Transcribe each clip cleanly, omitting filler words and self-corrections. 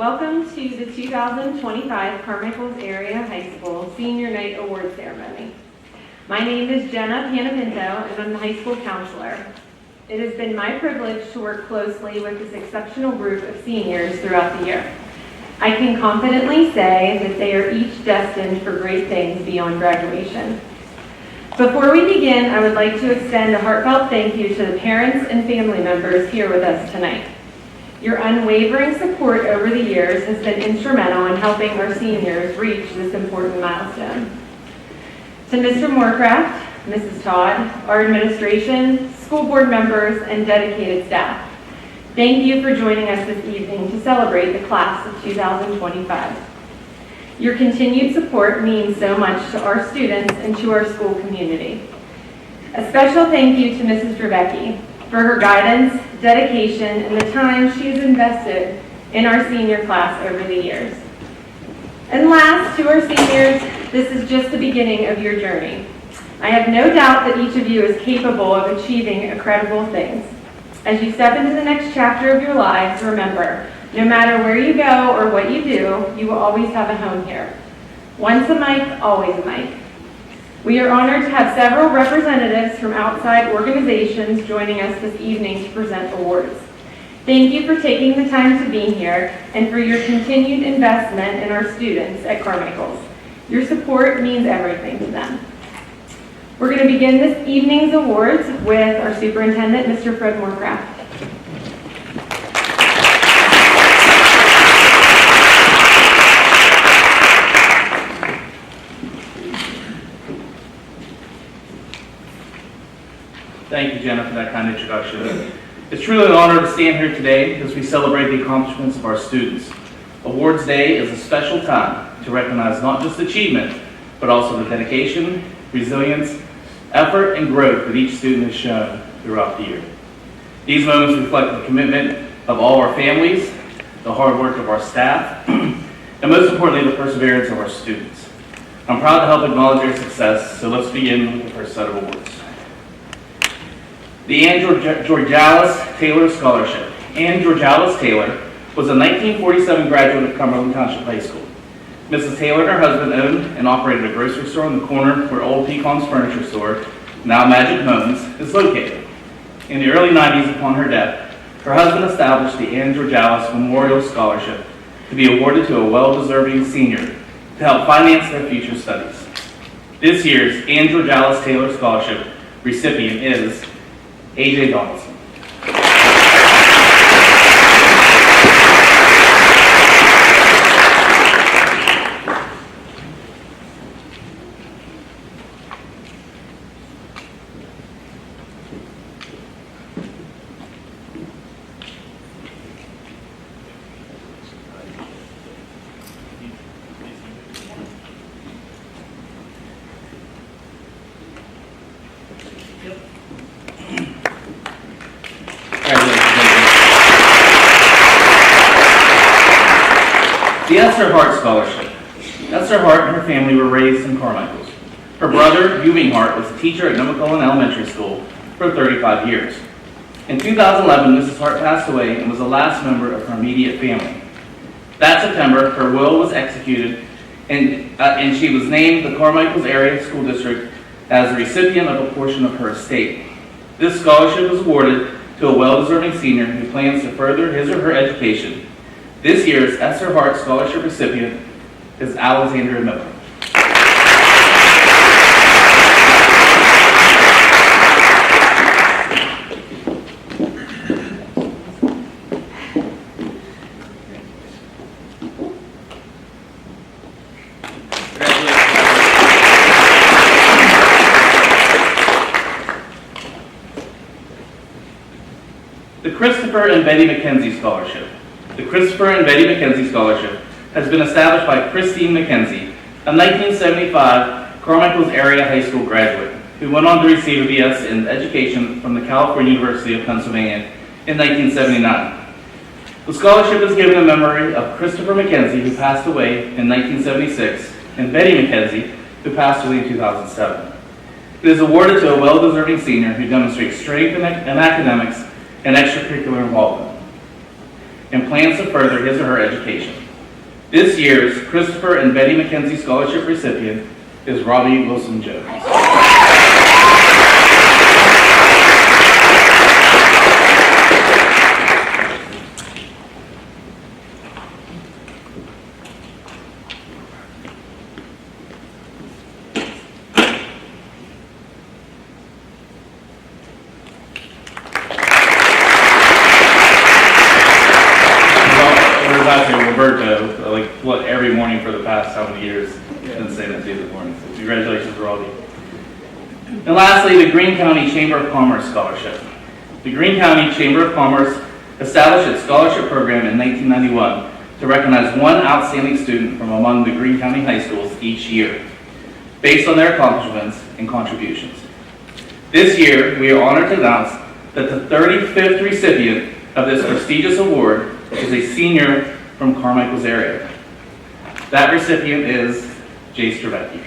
Welcome to the 2025 Carmichaels Area High School Senior Night Award Ceremony. My name is Jenna Panapinto, and I'm the high school counselor. It has been my privilege to work closely with this exceptional group of seniors throughout the year. I can confidently say that they are each destined for great things beyond graduation. Before we begin, I would like to extend a heartfelt thank you to the parents and family members here with us tonight. Your unwavering support over the years has been instrumental in helping our seniors reach this important milestone. To Mr. Moorcraft, Mrs. Todd, our administration, school board members, and dedicated staff, thank you for joining us this evening to celebrate the class of 2025. Your continued support means so much to our students and to our school community. A special thank you to Mrs. Dravecki for her guidance, dedication, and the time she has invested in our senior class over the years. And last, to our seniors, this is just the beginning of your journey. I have no doubt that each of you is capable of achieving incredible things. As you step into the next chapter of your lives, remember, no matter where you go or what you do, you will always have a home here. Once a Mike, always a Mike. We are honored to have several representatives from outside organizations joining us this evening to present awards. Thank you for taking the time to be here and for your continued investment in our students at Carmichaels. Your support means everything to them. We're going to begin this evening's awards with our superintendent, Mr. Fred Moorcraft. Thank you, Jenna, for that kind introduction. It's truly an honor to stand here today as we celebrate the accomplishments of our students. Awards Day is a special time to recognize not just achievement, but also the dedication, resilience, effort, and growth that each student has shown throughout the year. These moments reflect the commitment of all our families, the hard work of our staff, and most importantly, the perseverance of our students. I'm proud to help acknowledge their success, so let's begin with the first set of awards. The Ann Georgalis Taylor Scholarship. Ann Georgalis Taylor was a 1947 graduate of Cumberland Township High School. Mrs. Taylor and her husband owned and operated a grocery store on the corner where Old Pecan's Furniture Store, now Magic Homes, is located. In the early 90s, upon her death, her husband established the Ann Georgalis Memorial Scholarship to be awarded to a well-deserving senior to help finance their future studies. This year's Ann Georgalis Taylor Scholarship recipient is A.J. Donaldson. The Esther Hart Scholarship. Esther Hart and her family were raised in Carmichaels. Her brother, Ewing Hart, was a teacher at Nemacolin Elementary School for 35 years. In 2011, Mrs. Hart passed away and was the last member of her immediate family. That September, her will was executed and she was named the Carmichaels Area School District as the recipient of a portion of her estate. This scholarship was awarded to a well-deserving senior who plans to further his or her education. This year's Esther Hart Scholarship recipient is Alexandria Miller. The Christopher and Betty McKenzie Scholarship. The Christopher and Betty McKenzie Scholarship has been established by Christine McKenzie, a 1975 Carmichaels Area High School graduate who went on to receive a BS in education from the California University of Pennsylvania in 1979. The scholarship is given in memory of Christopher McKenzie, who passed away in 1976, and Betty McKenzie, who passed away in 2007. It is awarded to a well-deserving senior who demonstrates strength in academics and extracurricular involvement. and plans to further his or her education. This year's Christopher and Betty McKenzie Scholarship recipient is Robbie Wilson Jones. Roberto, like what, every morning for the past how many years, been saying that to you this morning. So congratulations, Robbie. And lastly, the Greene County Chamber of Commerce Scholarship. The Greene County Chamber of Commerce established its scholarship program in 1991 to recognize one outstanding student from among the Greene County high schools each year, based on their accomplishments and contributions. This year, we are honored to announce that the 35th recipient of this prestigious award is a senior from Carmichaels area. That recipient is Jace Trevecki.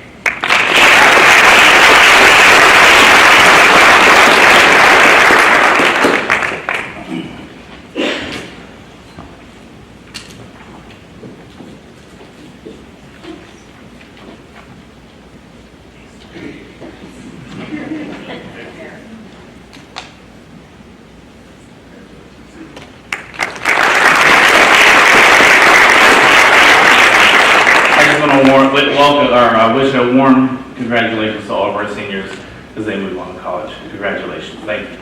Wish a warm congratulations to all of our seniors as they move on to college. Congratulations. Thank you.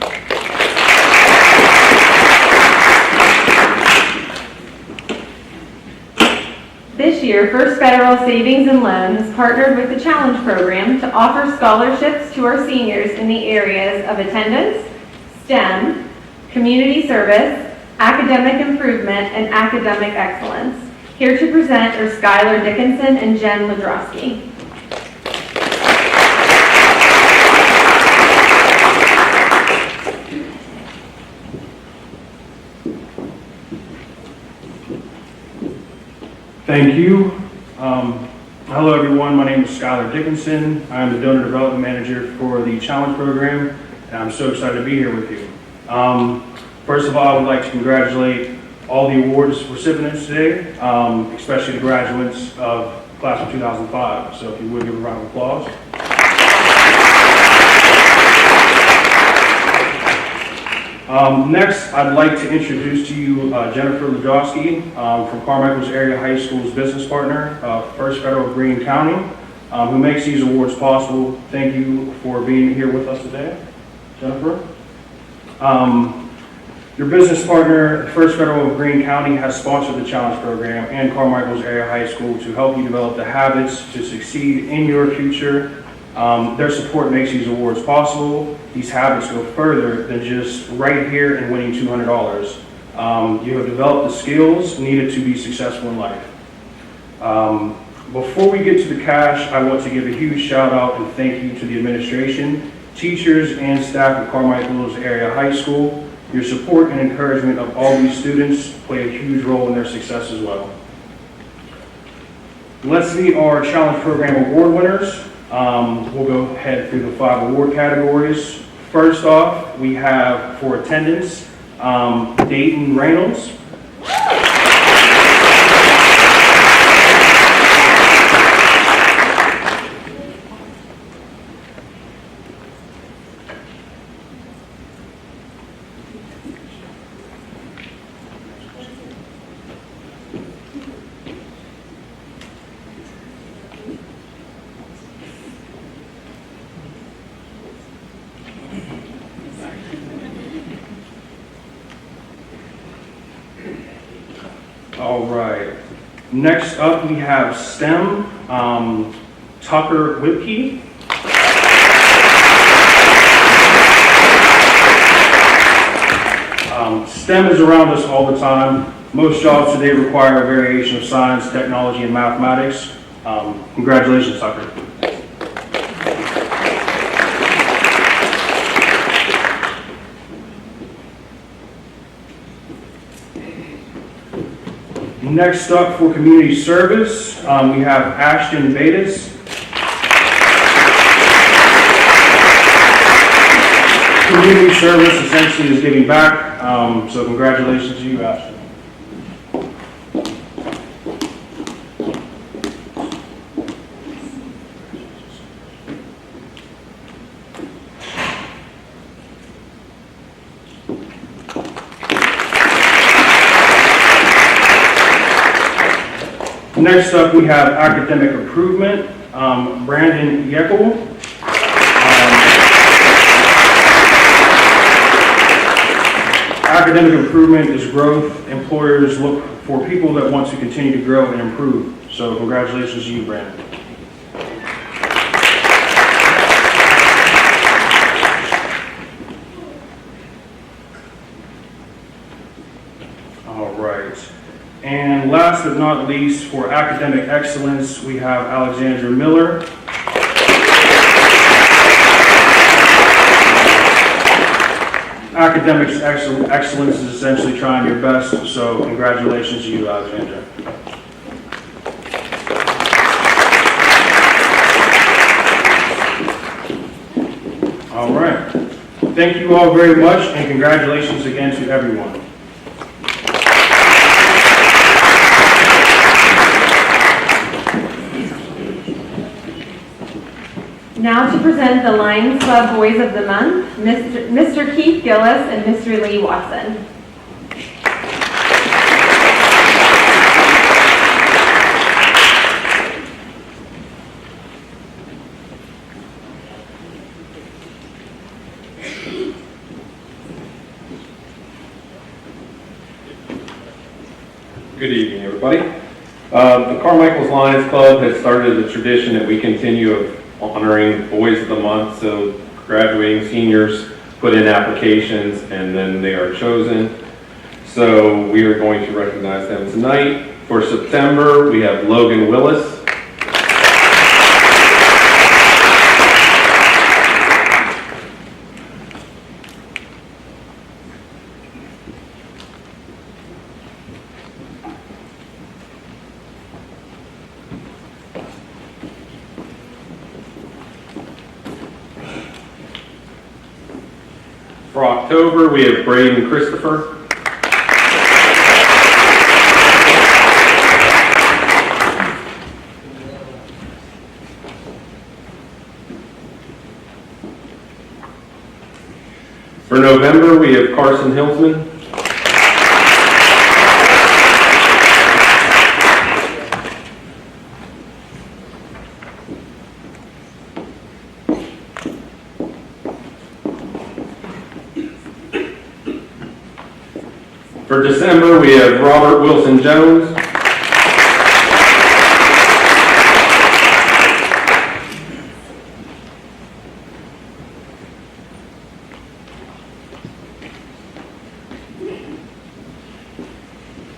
This year, First Federal Savings and Loan has partnered with the Challenge Program to offer scholarships to our seniors in the areas of attendance, STEM, community service, academic improvement, and academic excellence. Here to present are Skylar Dickinson and Jen Ladrowski. Thank you. Hello everyone, my name is Skylar Dickinson. I'm the Donor Development Manager for the Challenge Program, and I'm so excited to be here with you. First of all, I would like to congratulate all the awards recipients today, especially the graduates of class of 2005. So if you would give a round of applause. Next, I'd like to introduce to you Jennifer Ladrowski from Carmichaels Area High School's business partner, First Federal Greene County, who makes these awards possible. Thank you for being here with us today, Jennifer. Your business partner, First Federal of Greene County, has sponsored the Challenge Program and Carmichaels Area High School to help you develop the habits to succeed in your future. Their support makes these awards possible. These habits go further than just right here and winning $200. You have developed the skills needed to be successful in life. Before we get to the cash, I want to give a huge shout out and thank you to the administration, teachers, and staff at Carmichaels Area High School. Your support and encouragement of all these students play a huge role in their success as well. Let's meet our Challenge Program award winners. We'll go ahead through the 5 award categories. First off, we have for attendance, Dayton Reynolds. All right. Next up, we have STEM, Tucker Whipke. STEM is around us all the time. Most jobs today require a variation of science, technology, and mathematics. Congratulations, Tucker. Next up for community service, we have Ashton Bates. Community service essentially is giving back, so congratulations to you, Ashton. Next up, we have academic improvement. Brandon Yeckel. Academic improvement is growth. Employers look for people that want to continue to grow and improve. So congratulations to you, Brandon. All right. And last but not least, for academic excellence, we have Alexandra Miller. Academics excellence is essentially trying your best, so congratulations to you, Alexandra. All right. Thank you all very much, and congratulations again to everyone. Now to present the Lions Club Boys of the Month, Mr. Keith Gillis and Mr. Lee Watson. Good evening, everybody. The Carmichaels Lions Club has started a tradition that we continue of honoring Boys of the Month. So graduating seniors put in applications and then they are chosen. So we are going to recognize them tonight. For September, we have Logan Willis. For October, we have Braden Christopher. For November, we have Carson Hilsman. For December, we have Robert Wilson Jones.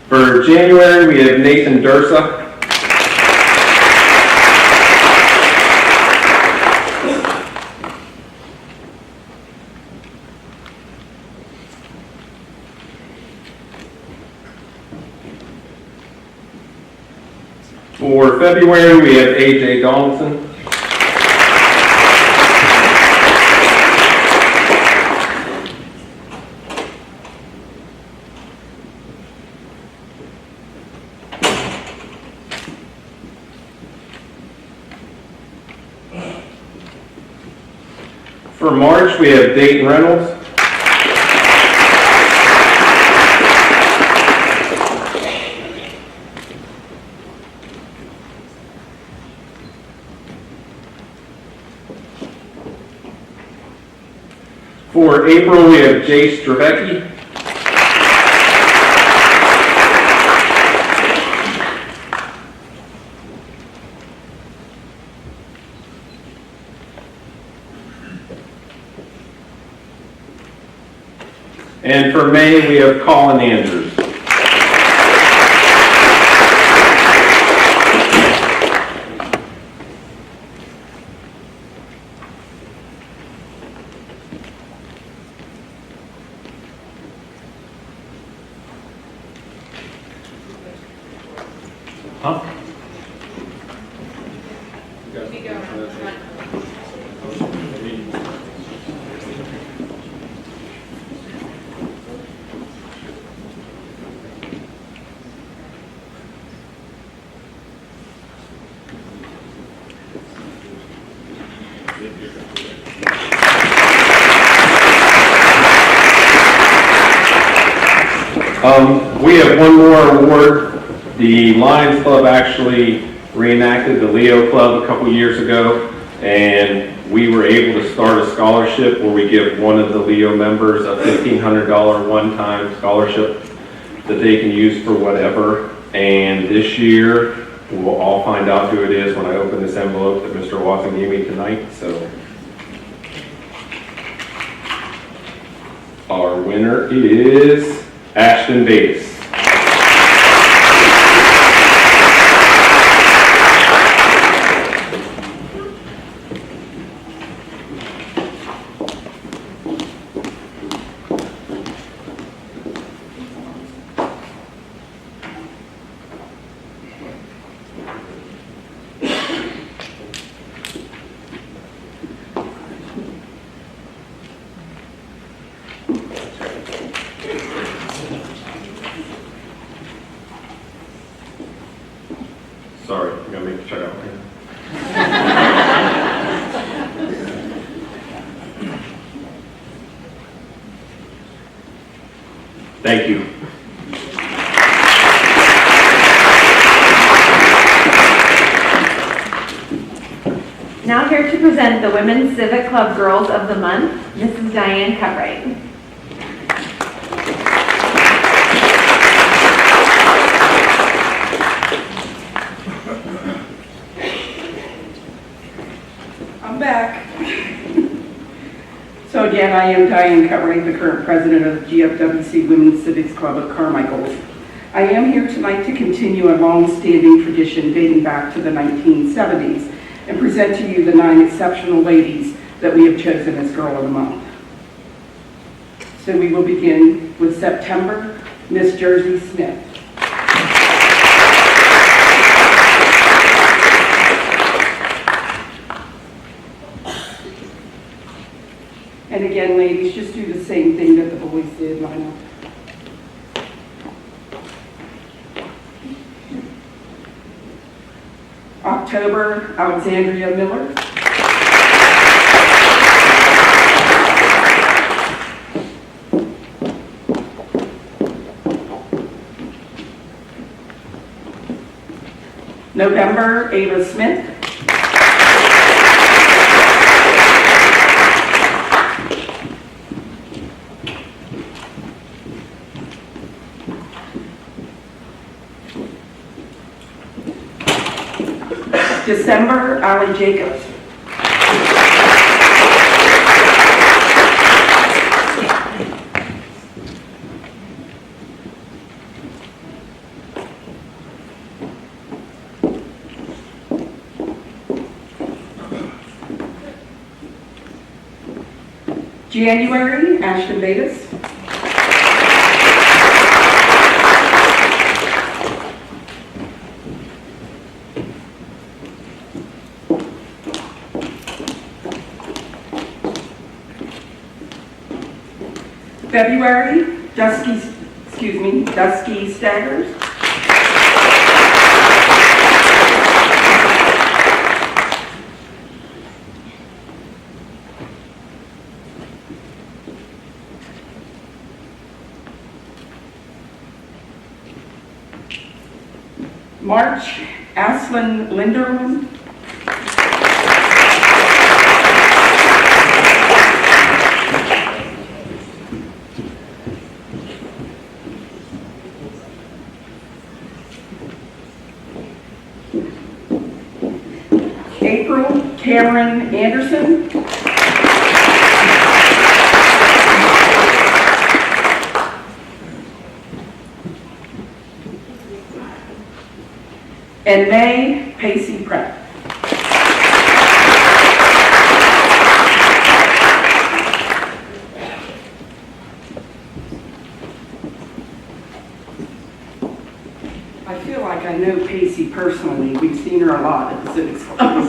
For January, we have Nathan Dursa. For February, we have AJ Donaldson. For March, we have Dayton Reynolds. For April, we have Jace Stravecki. And for May, we have Colin Andrews. Huh? We have one more award The Lions Club actually reenacted the Leo Club a couple years ago, and we were able to start a scholarship where we give one of the Leo members a $1,500 one-time scholarship that they can use for whatever. And this year, we'll all find out who it is when I open this envelope that Mr. Watson gave me tonight. So our winner is Ashton Bates. Sorry, I'm gonna make the check out here. Thank you. Now here to present the Women's Civic Club Girls of the Month, Mrs. Diane Cutright. I'm back. So again, I am Diane Cutright, the current president of the GFWC Women's Civics Club of Carmichaels. I am here tonight to continue a long-standing tradition dating back to the 1970s and present to you the 9 exceptional ladies that we have chosen as Girl of the Month. So we will begin with September, Miss Jersey Smith. And again, ladies, just do the same thing that the boys did, line up. October, Alexandria Miller. November, Ava Smith. December, Allie Jacobs. January, Ashton Bates. February, Dusky Staggers. March, Aslan Linderman. April, Cameron Anderson. And May, Pacey Pratt. I feel like I know Pacey personally. We've seen her a lot at the Civics Club.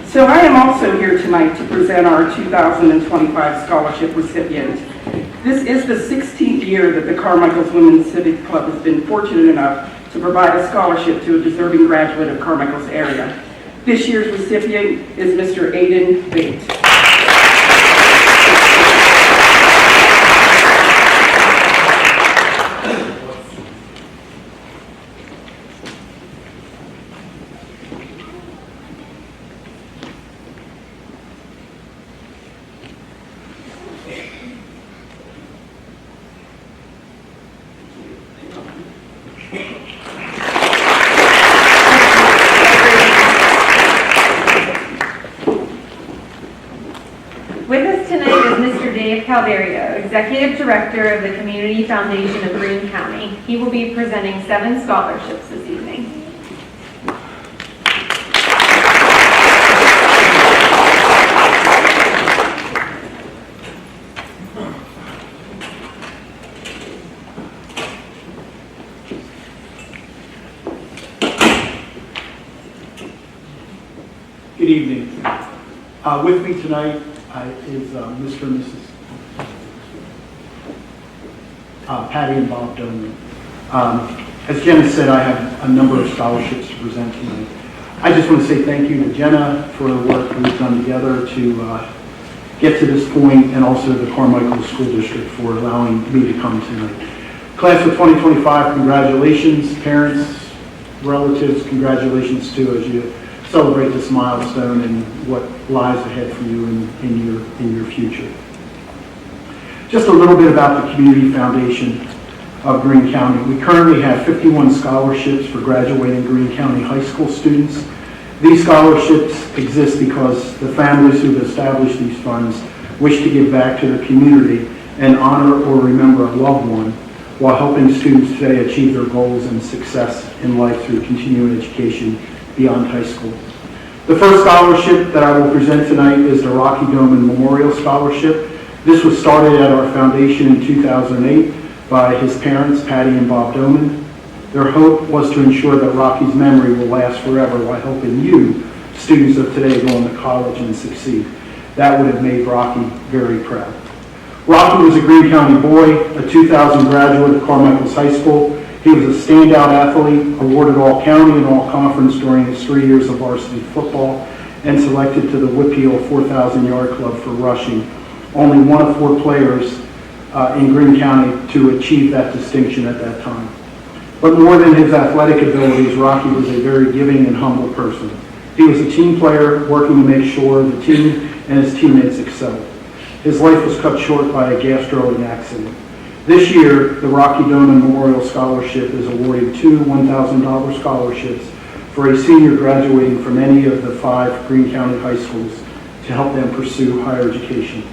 So I am also here tonight to present our 2025 scholarship recipient, This is the 16th year that the Carmichaels Women's Civic Club has been fortunate enough to provide a scholarship to a deserving graduate of Carmichaels area. This year's recipient is Mr. Aiden Bate. With us tonight is Mr. Dave Calvario, Executive Director of the Community Foundation of Greene County. He will be presenting 7 scholarships this evening. Good evening. With me tonight is Mr. and Mrs. Patty and Bob Doman. As Jenna said, I have a number of scholarships to present tonight. I just want to say thank you to Jenna for the work we've done together to get to this point, and also the Carmichaels School District for allowing me to come tonight. Class of 2025, congratulations. Parents, relatives, congratulations too, as you celebrate this milestone and what lies ahead for you in your future. Just a little bit about the Community Foundation of Greene County. We currently have 51 scholarships for graduating Greene County high school students. These scholarships exist because the families who've established these funds wish to give back to their community and honor or remember a loved one while helping students today achieve their goals and success in life through continuing education beyond high school. The first scholarship that I will present tonight is the Rocky Doman Memorial Scholarship. This was started at our foundation in 2008 by his parents, Patty and Bob Doman. Their hope was to ensure that Rocky's memory will last forever while helping you, students of today, go on to college and succeed. That would have made Rocky very proud. Rocky was a Greene County boy, a 2000 graduate of Carmichaels High School. He was a standout athlete, awarded all-county and all-conference during his 3 years of varsity football, and selected to the Whippeal 4,000-yard club for rushing. Only one of 4 players in Greene County to achieve that distinction at that time. But more than his athletic abilities, Rocky was a very giving and humble person. He was a team player working to make sure the team and his teammates excelled. His life was cut short by a gas-drilling accident. This year, the Rocky Doman Memorial Scholarship is awarding 2 $1,000 scholarships for a senior graduating from any of the 5 Greene County high schools to help them pursue higher education.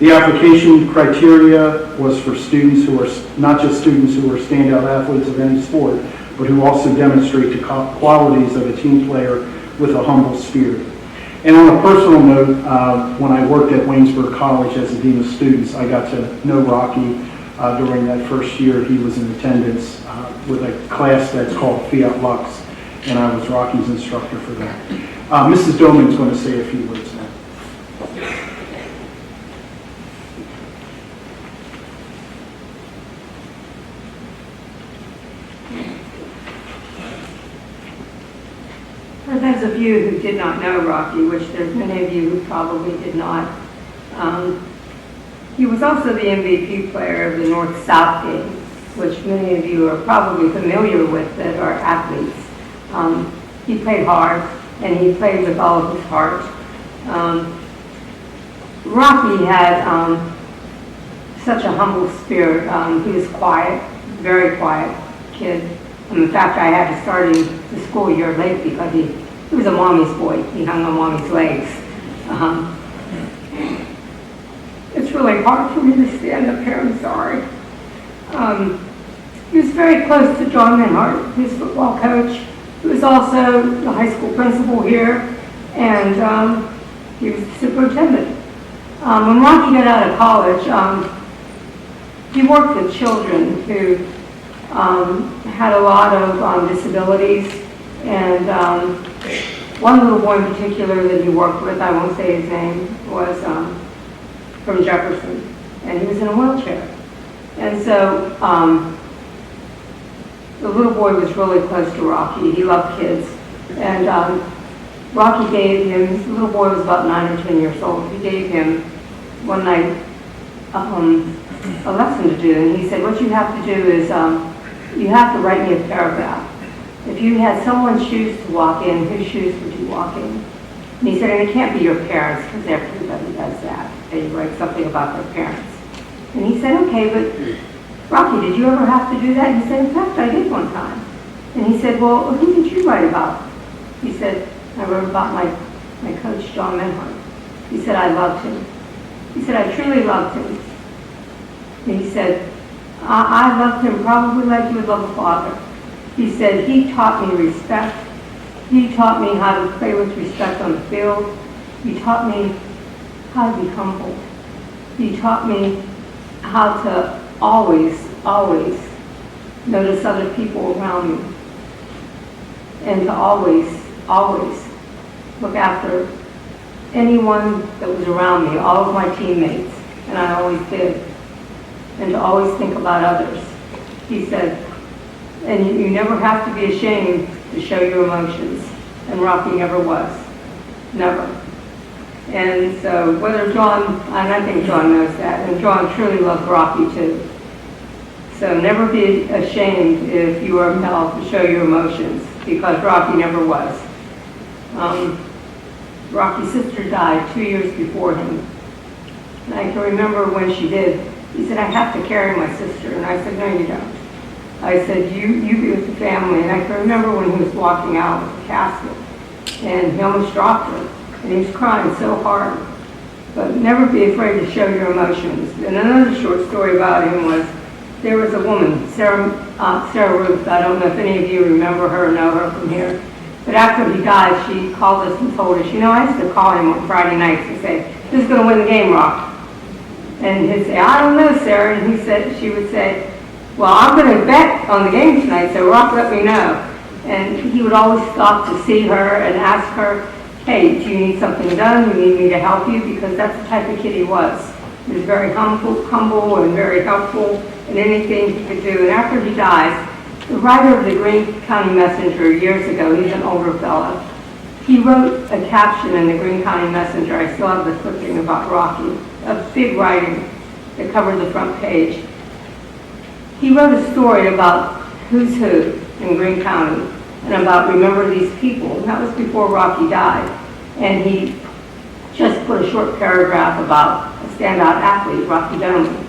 The application criteria was for students who are not just students who are standout athletes of any sport, but who also demonstrate the qualities of a team player with a humble spirit. And on a personal note, when I worked at Waynesburg College as a dean of students, I got to know Rocky during that first year. He was in attendance with a class that's called Fiat Lux, and I was Rocky's instructor for that. Mrs. Doman is going to say a few words now. For those of you who did not know Rocky, which there's many of you who probably did not, he was also the MVP player of the North-South game, which many of you are probably familiar with that are athletes. He played hard, and he played with all of his heart. Rocky had such a humble spirit. He was quiet, very quiet kid. And in fact, I had to start him the school year late because he was a mommy's boy. He hung on mommy's legs. It's really hard for me to stand up here, I'm sorry. He was very close to John Minhart, his football coach. He was also the high school principal here, and he was the superintendent. When Rocky got out of college, he worked with children who had a lot of disabilities, and one little boy in particular that he worked with, I won't say his name, was from Jefferson. and he was in a wheelchair. And so the little boy was really close to Rocky. He loved kids. And Rocky gave him, the little boy was about 9 or 10 years old. He gave him one night a lesson to do. And he said, what you have to do is you have to write me a paragraph. If you had someone's shoes to walk in, whose shoes would you walk in? And he said, and it can't be your parents, because everybody does that. They write something about their parents. And he said, okay, but Rocky, did you ever have to do that? And he said, in fact, I did one time. And he said, well, who did you write about? He said, I wrote about my coach, John Menhart. He said, I loved him. He said, I truly loved him. And he said, I loved him probably like you would love a father. He said, he taught me respect. He taught me how to play with respect on the field. He taught me how to be humble. He taught me how to always notice other people around me. And to always look after anyone that was around me, all of my teammates, and I always did. And to always think about others. He said, and you never have to be ashamed to show your emotions. And Rocky never was. Never. And so whether John, and I think John knows that, and John truly loved Rocky too. So never be ashamed if you are compelled to show your emotions, because Rocky never was. Rocky's sister died 2 years before him. And I can remember when she did, he said, I have to carry my sister. And I said, no, you don't. I said, you be with the family. And I can remember when he was walking out with the casket, and he almost dropped her. And he was crying so hard. But never be afraid to show your emotions. And another short story about him was, there was a woman, Sarah Ruth. I don't know if any of you remember her or know her from here. But after he died, she called us and told us, I used to call him on Friday nights and say, who's going to win the game, Rock? And he'd say, I don't know, Sarah. And she would say, well, I'm going to bet on the game tonight, so Rock, let me know. And he would always stop to see her and ask her, hey, do you need something done? Do you need me to help you? Because that's the type of kid he was. He was very humble and very helpful in anything he could do. And after he dies, the writer of the Greene County Messenger years ago, he's an older fellow, he wrote a caption in the Greene County Messenger, I still have the clipping about Rocky, of big writing that covered the front page. He wrote a story about who's who in Greene County and about remember these people. And that was before Rocky died. And he just put a short paragraph about a standout athlete, Rocky Doman.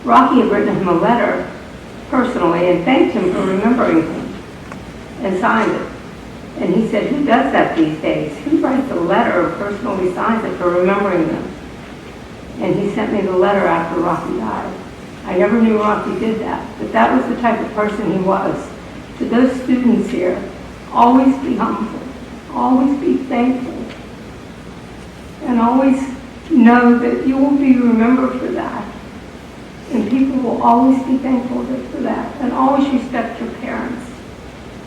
Rocky had written him a letter personally and thanked him for remembering him and signed it. And he said, who does that these days? Who writes a letter or personally signs it for remembering them? And he sent me the letter after Rocky died. I never knew Rocky did that, but that was the type of person he was. To those students here, always be humble, always be thankful, and always know that you will be remembered for that. And people will always be thankful for that, and always respect your parents.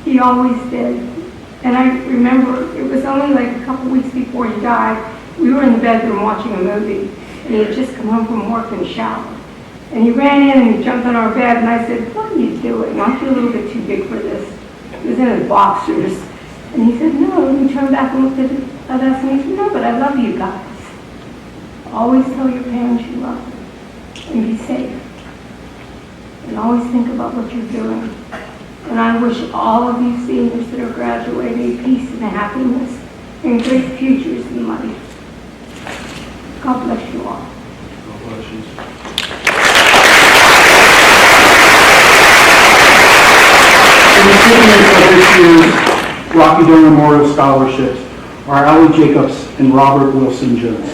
He always did. And I remember, it was only like a couple weeks before he died, we were in the bedroom watching a movie, and he had just come home from work and showered. And he ran in and he jumped on our bed, and I said, what are you doing? Aren't you a little bit too big for this? He was in his boxers. And he said, no. And he turned back and looked at us, and he said, no, but I love you guys. Always tell your parents you love them. And be safe. And always think about what you're doing. And I wish all of you seniors that are graduating peace and happiness and great futures in life. God bless you all. The recipients of this year's Rocky Doan Memorial Scholarships are Allie Jacobs and Robert Wilson Jones.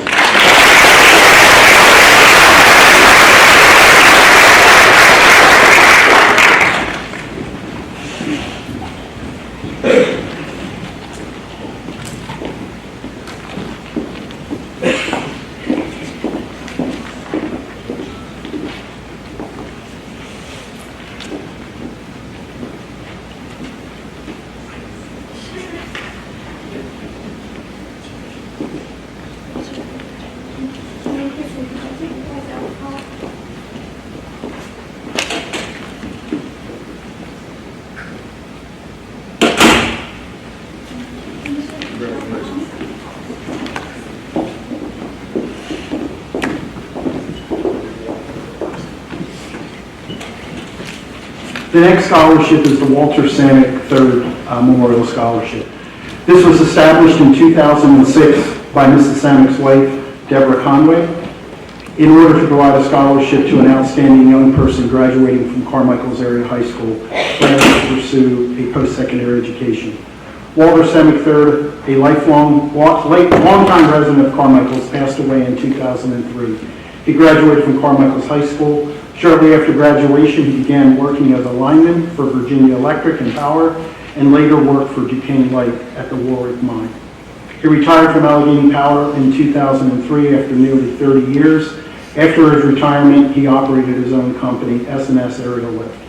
The next scholarship is the Walter Samick III Memorial Scholarship. This was established in 2006 by Mrs. Samick's wife, Deborah Conway, in order to provide a scholarship to an outstanding young person graduating from Carmichaels Area High School planning to pursue a post-secondary education. Walter Samick III, a longtime resident of Carmichaels, passed away in 2003. He graduated from Carmichaels High School. Shortly after graduation, he began working as a lineman for Virginia Electric and Power, and later worked for Duquesne Light at the Warwick Mine. He retired from Allegheny Power in 2003 after nearly 30 years. After his retirement, he operated his own company, S&S Aerial Lift.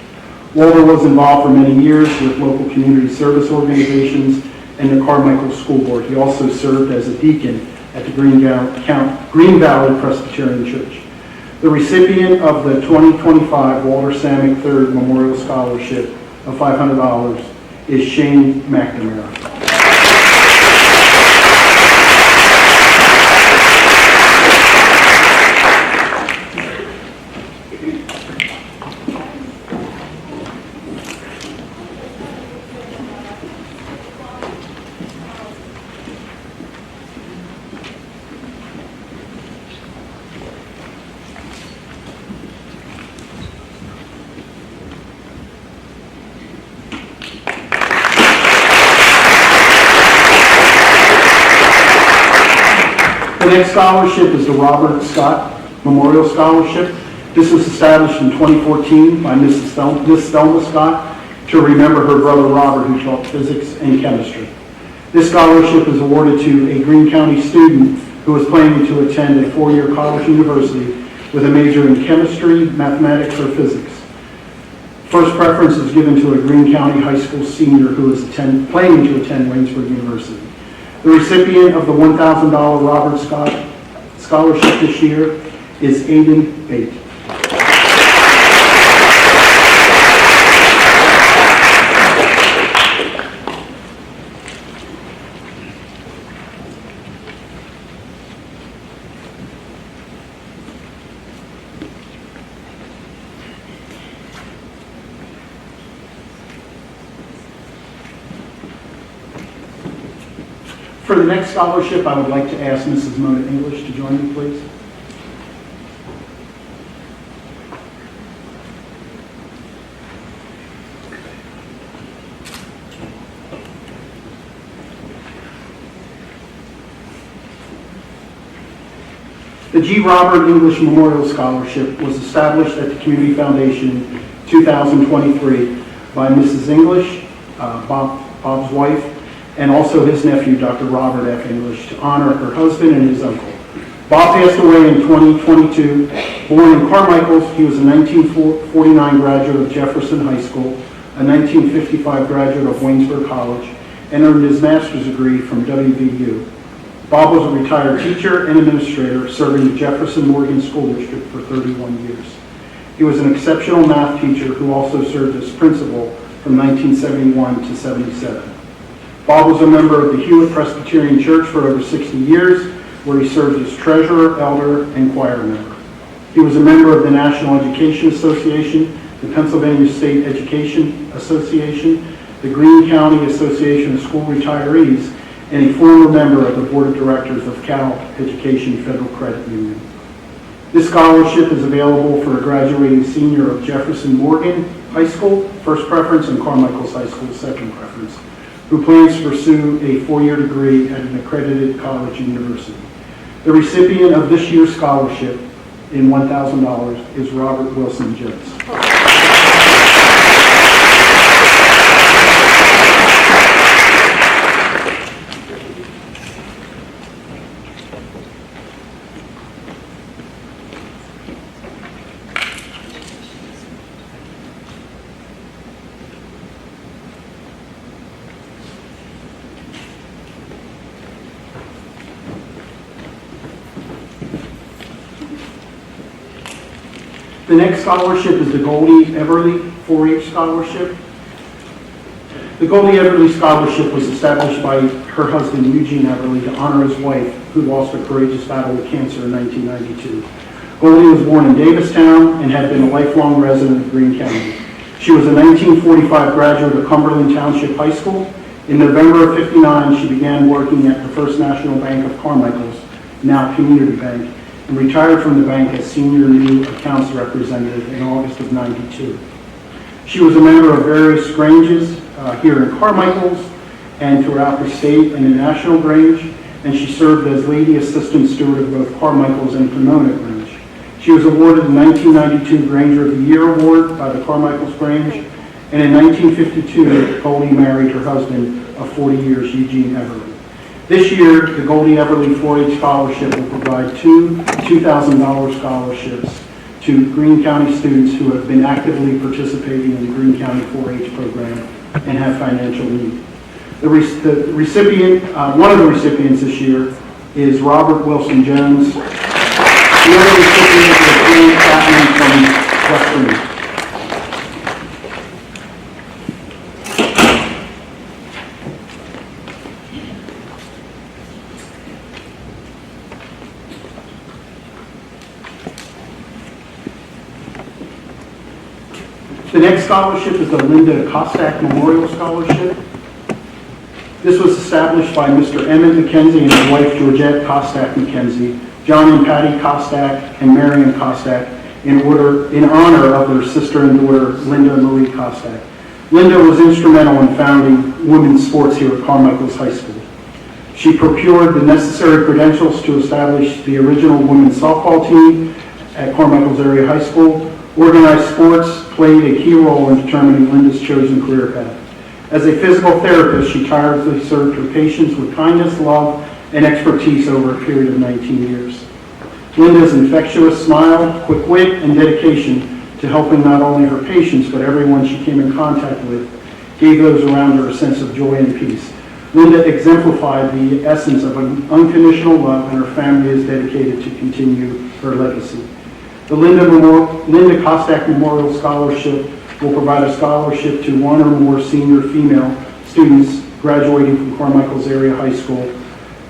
Walter was involved for many years with local community service organizations and the Carmichael School Board. He also served as a deacon at the Green Valley Presbyterian Church. The recipient of the 2025 Walter Samick III Memorial Scholarship of $500 is Shane McNamara. The next scholarship is the Robert Scott Memorial Scholarship. This was established in 2014 by Miss Thelma Scott to remember her brother Robert, who taught physics and chemistry. This scholarship is awarded to a Greene County student who is planning to attend a four-year college university with a major in chemistry, mathematics, or physics. First preference is given to a Greene County high school senior who is planning to attend Waynesburg University. The recipient of the $1,000 Robert Scott Scholarship this year is Aiden Bate. For the next scholarship, I would like to ask Mrs. Mona English to join me, please. The G. Robert English Memorial Scholarship was established at the Community Foundation in 2023 by Mrs. English, Bob's wife, and also his nephew, Dr. Robert F. English, to honor her husband and his uncle. Bob passed away in 2022. Born in Carmichaels, he was a 1949 graduate of Jefferson High School, a 1955 graduate of Waynesburg College, and earned his master's degree from WVU. Bob was a retired teacher and administrator serving the Jefferson Morgan School District for 31 years. He was an exceptional math teacher who also served as principal from 1971 to 77. Bob was a member of the Hewitt Presbyterian Church for over 60 years, where he served as treasurer, elder, and choir member. He was a member of the National Education Association, the Pennsylvania State Education Association, the Greene County Association of School Retirees, and a former member of the Board of Directors of Cal Education Federal Credit Union. This scholarship is available for a graduating senior of Jefferson Morgan High School, first preference, and Carmichaels High School, second preference, who plans to pursue a four-year degree at an accredited college or university. The recipient of this year's scholarship in $1,000 is Robert Wilson Jones. The next scholarship is the Goldie Everly 4-H Scholarship. The Goldie Everly Scholarship was established by her husband, Eugene Everly, to honor his wife, who lost a courageous battle with cancer in 1992. Goldie was born in Davistown and had been a lifelong resident of Greene County. She was a 1945 graduate of Cumberland Township High School. In November of '59, she began working at the First National Bank of Carmichaels, now Community Bank, and retired from the bank as senior new accounts representative in August of '92. She was a member of various Granges here in Carmichaels and throughout the state and the National Grange, and she served as Lady Assistant Steward of both Carmichaels and Pomona Grange. She was awarded the 1992 Granger of the Year Award by the Carmichaels Grange, and in 1952, Goldie married her husband of 40 years, Eugene Everly. This year, the Goldie Everly 4-H Scholarship will provide two $2,000 scholarships to Greene County students who have been actively participating in the Greene County 4-H program and have financial need. One of the recipients this year is Robert Wilson Jones. The other recipient is James Chapman from West Virginia. The next scholarship is the Linda Kostak Memorial Scholarship. This was established by Mr. Emmett McKenzie and his wife Georgette Kostak McKenzie, John and Patty Kostak, and Marion Kostak in honor of their sister and daughter, Linda Marie Kostak. Linda was instrumental in founding women's sports here at Carmichaels High School. She procured the necessary credentials to establish the original women's softball team at Carmichaels Area High School, organized sports, played a key role in determining Linda's chosen career path. As a physical therapist, she tirelessly served her patients with kindness, love, and expertise over a period of 19 years. Linda's infectious smile, quick wit, and dedication to helping not only her patients, but everyone she came in contact with, gave those around her a sense of joy and peace. Linda exemplified the essence of an unconditional love, and her family is dedicated to continue her legacy. The Linda Kostak Memorial Scholarship will provide a scholarship to one or more senior female students graduating from Carmichaels Area High School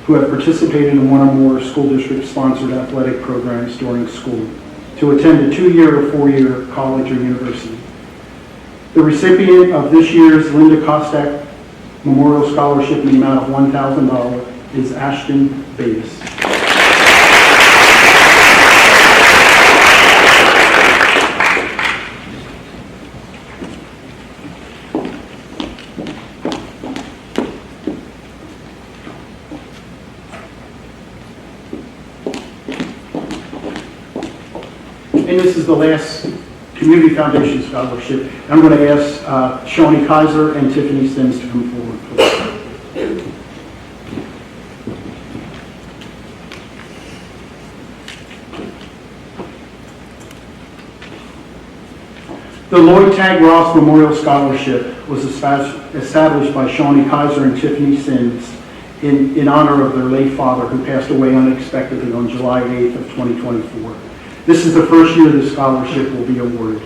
who have participated in one or more school district-sponsored athletic programs during school to attend a 2-year or 4-year college or university. The recipient of this year's Linda Kostak Memorial Scholarship in the amount of $1,000 is Ashton Davis. And this is the last Community Foundation Scholarship. I'm going to ask Shawnee Kaiser and Tiffany Sims to come forward, please. The Lloyd Tag Ross Memorial Scholarship was established by Shawnee Kaiser and Tiffany Sims in honor of their late father, who passed away unexpectedly on July 8th of 2024. This is the first year this scholarship will be awarded.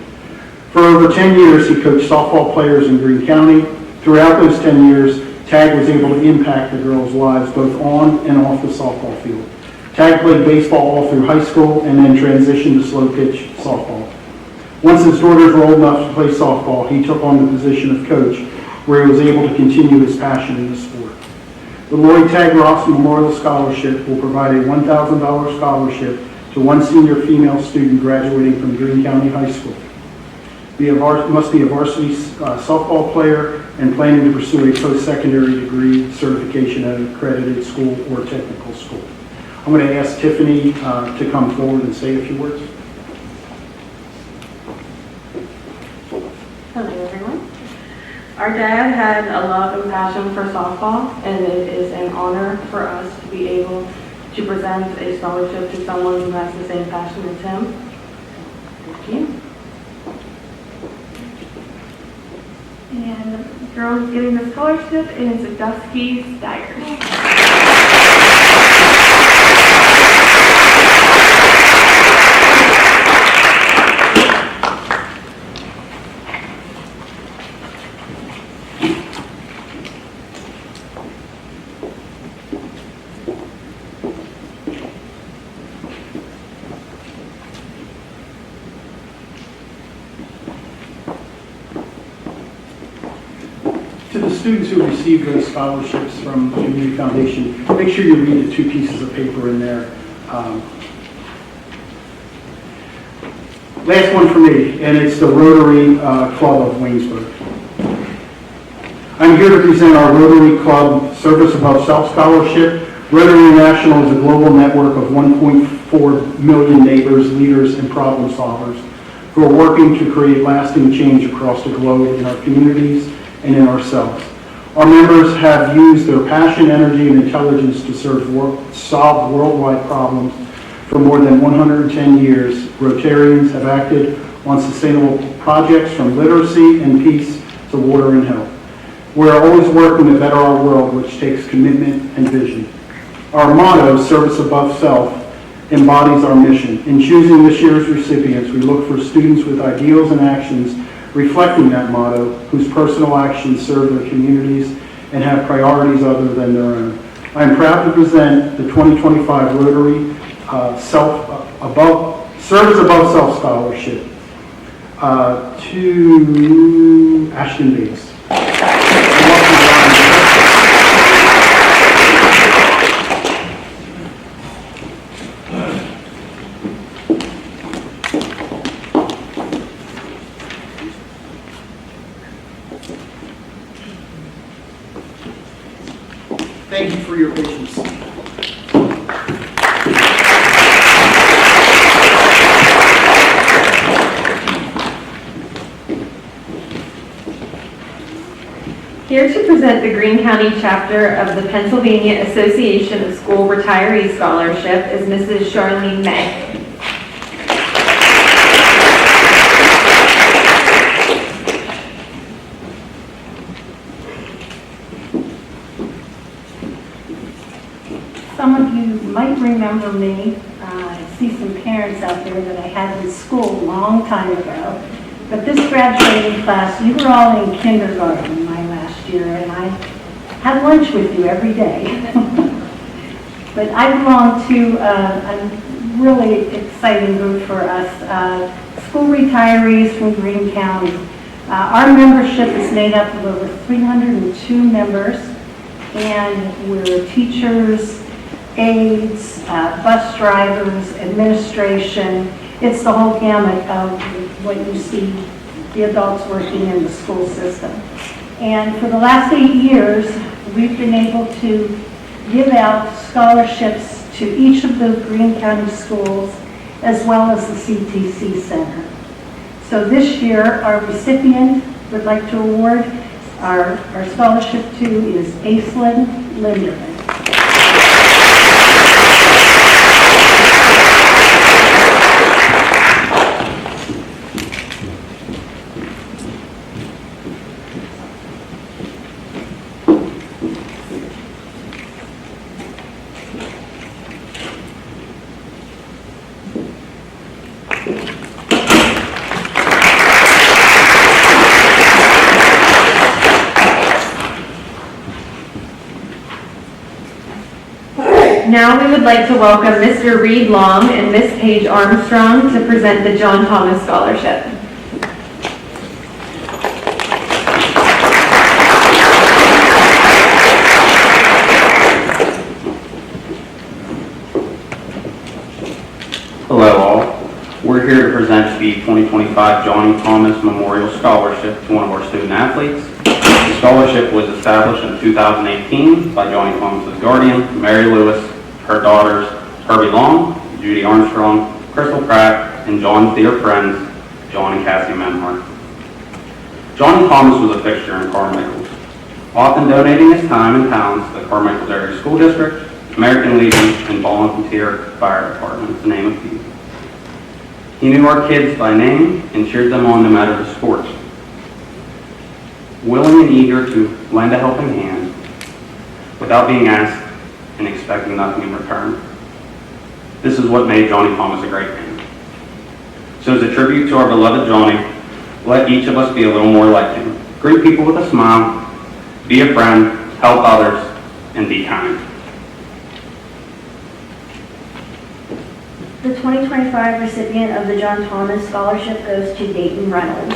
For over 10 years, he coached softball players in Greene County. Throughout those 10 years, Tag was able to impact the girls' lives both on and off the softball field. Tag played baseball all through high school and then transitioned to slow pitch softball. Once his daughters were old enough to play softball, he took on the position of coach, where he was able to continue his passion in the sport. The Lloyd Tag Ross Memorial Scholarship will provide a $1,000 scholarship to one senior female student graduating from Greene County High School. Must be a varsity softball player and planning to pursue a post-secondary degree certification at an accredited school or technical school. I'm going to ask Tiffany to come forward and say a few words. Hello, everyone. Our dad had a love and passion for softball, and it is an honor for us to be able to present a scholarship to someone who has the same passion as him. Thank you. And the girl who's getting the scholarship is Dusky Stigers. students who receive those scholarships from the Community Foundation, make sure you read the 2 pieces of paper in there. Last one for me, and it's the Rotary Club of Waynesburg. I'm here to present our Rotary Club Service Above Self Scholarship. Rotary International is a global network of 1.4 million neighbors, leaders, and problem solvers who are working to create lasting change across the globe in our communities and in ourselves. Our members have used their passion, energy, and intelligence to solve worldwide problems. For more than 110 years, Rotarians have acted on sustainable projects from literacy and peace to water and health. We are always working to better our world, which takes commitment and vision. Our motto, Service Above Self, embodies our mission. In choosing this year's recipients, we look for students with ideals and actions reflecting that motto, whose personal actions serve their communities and have priorities other than their own. I am proud to present the 2025 Rotary Service Above Self Scholarship to Ashton Bates. Thank you for your patience. Here to present the Greene County chapter of the Pennsylvania Association of School Retiree Scholarship is Mrs. Charlene May. Some of you might remember me. I see some parents out there that I had in school a long time ago. But this graduating class, you were all in kindergarten my last year, and I had lunch with you every day. But I belong to a really exciting group for us, school retirees from Greene County. Our membership is made up of over 302 members, and we're teachers, aides, bus drivers, administration. It's the whole gamut of what you see the adults working in the school system. And for the last 8 years, we've been able to give out scholarships to each of the Greene County schools, as well as the CTC Center. So this year, our recipient would like to award our scholarship to is Aislinn Linderman. Now we would like to welcome Mr. Reed Long and Miss Paige Armstrong to present the John Thomas Scholarship. Hello all. We're here to present the 2025 Johnny Thomas Memorial Scholarship to one of our student athletes. The scholarship was established in 2018 by Johnny Thomas's guardian, Mary Lewis, her daughters, Herbie Long, Judy Armstrong, Crystal Pratt, and John's dear friends, John and Cassie Menhart. Johnny Thomas was a fixture in Carmichaels, often donating his time and talents to the Carmichaels Area School District, American Legion, and Volunteer Fire Department, to name a few. He knew our kids by name and cheered them on no matter the sport. Willing and eager to lend a helping hand without being asked and expecting nothing in return. This is what made Johnny Thomas a great man. So as a tribute to our beloved Johnny, let each of us be a little more like him. Greet people with a smile, be a friend, help others, and be kind. The 2025 recipient of the John Thomas Scholarship goes to Dayton Reynolds.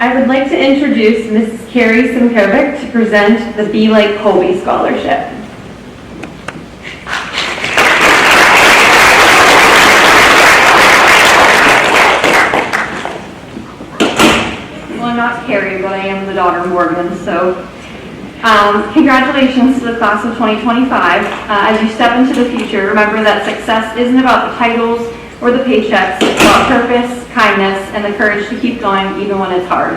I would like to introduce Mrs. Carrie Simkovic to present the Be Like Colby Scholarship. Well, I'm not Carrie, but I am the daughter of Morgan, so congratulations to the class of 2025. As you step into the future, remember that success isn't about the titles or the paychecks. It's about purpose, kindness, and the courage to keep going even when it's hard.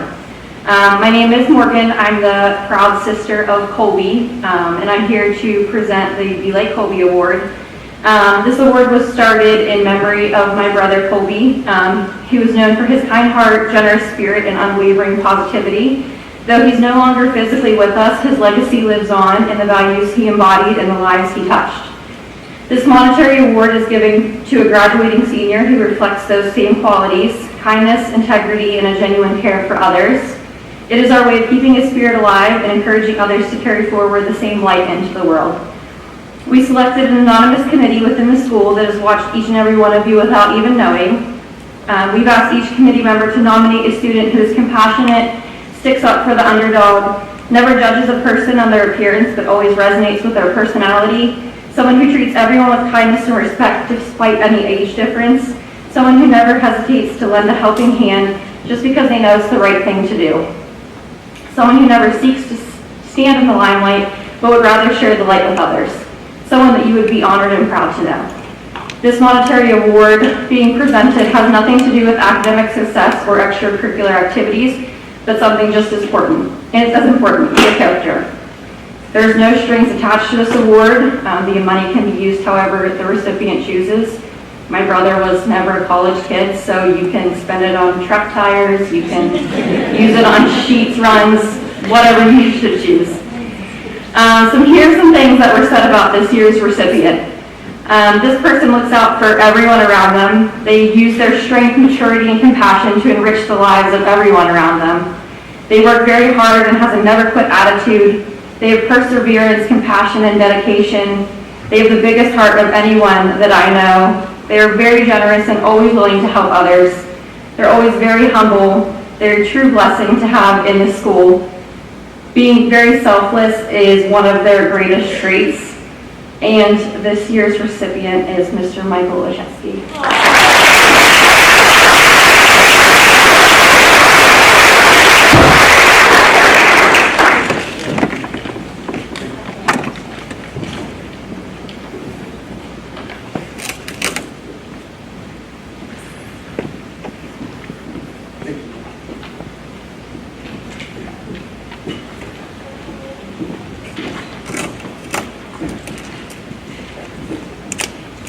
My name is Morgan. I'm the proud sister of Colby, and I'm here to present the Be Like Colby Award. This award was started in memory of my brother Colby. He was known for his kind heart, generous spirit, and unwavering positivity. Though he's no longer physically with us, his legacy lives on in the values he embodied and the lives he touched. This monetary award is given to a graduating senior who reflects those same qualities: kindness, integrity, and a genuine care for others. It is our way of keeping his spirit alive and encouraging others to carry forward the same light into the world. We selected an anonymous committee within the school that has watched each and every one of you without even knowing. We've asked each committee member to nominate a student who is compassionate, sticks up for the underdog, never judges a person on their appearance but always resonates with their personality, someone who treats everyone with kindness and respect despite any age difference, someone who never hesitates to lend a helping hand just because they know it's the right thing to do, someone who never seeks to stand in the limelight but would rather share the light with others, someone that you would be honored and proud to know. This monetary award being presented has nothing to do with academic success or extracurricular activities, but something just as important, and it's as important, your character. There's no strings attached to this award. The money can be used however the recipient chooses. My brother was never a college kid, so you can spend it on truck tires, you can use it on sheets, runs, whatever you should choose. So here's some things that were said about this year's recipient. This person looks out for everyone around them. They use their strength, maturity, and compassion to enrich the lives of everyone around them. They work very hard and has a never quit attitude. They have perseverance, compassion, and dedication. They have the biggest heart of anyone that I know. They are very generous and always willing to help others. They're always very humble. They're a true blessing to have in this school. Being very selfless is one of their greatest traits. And this year's recipient is Mr. Michael Olszewski.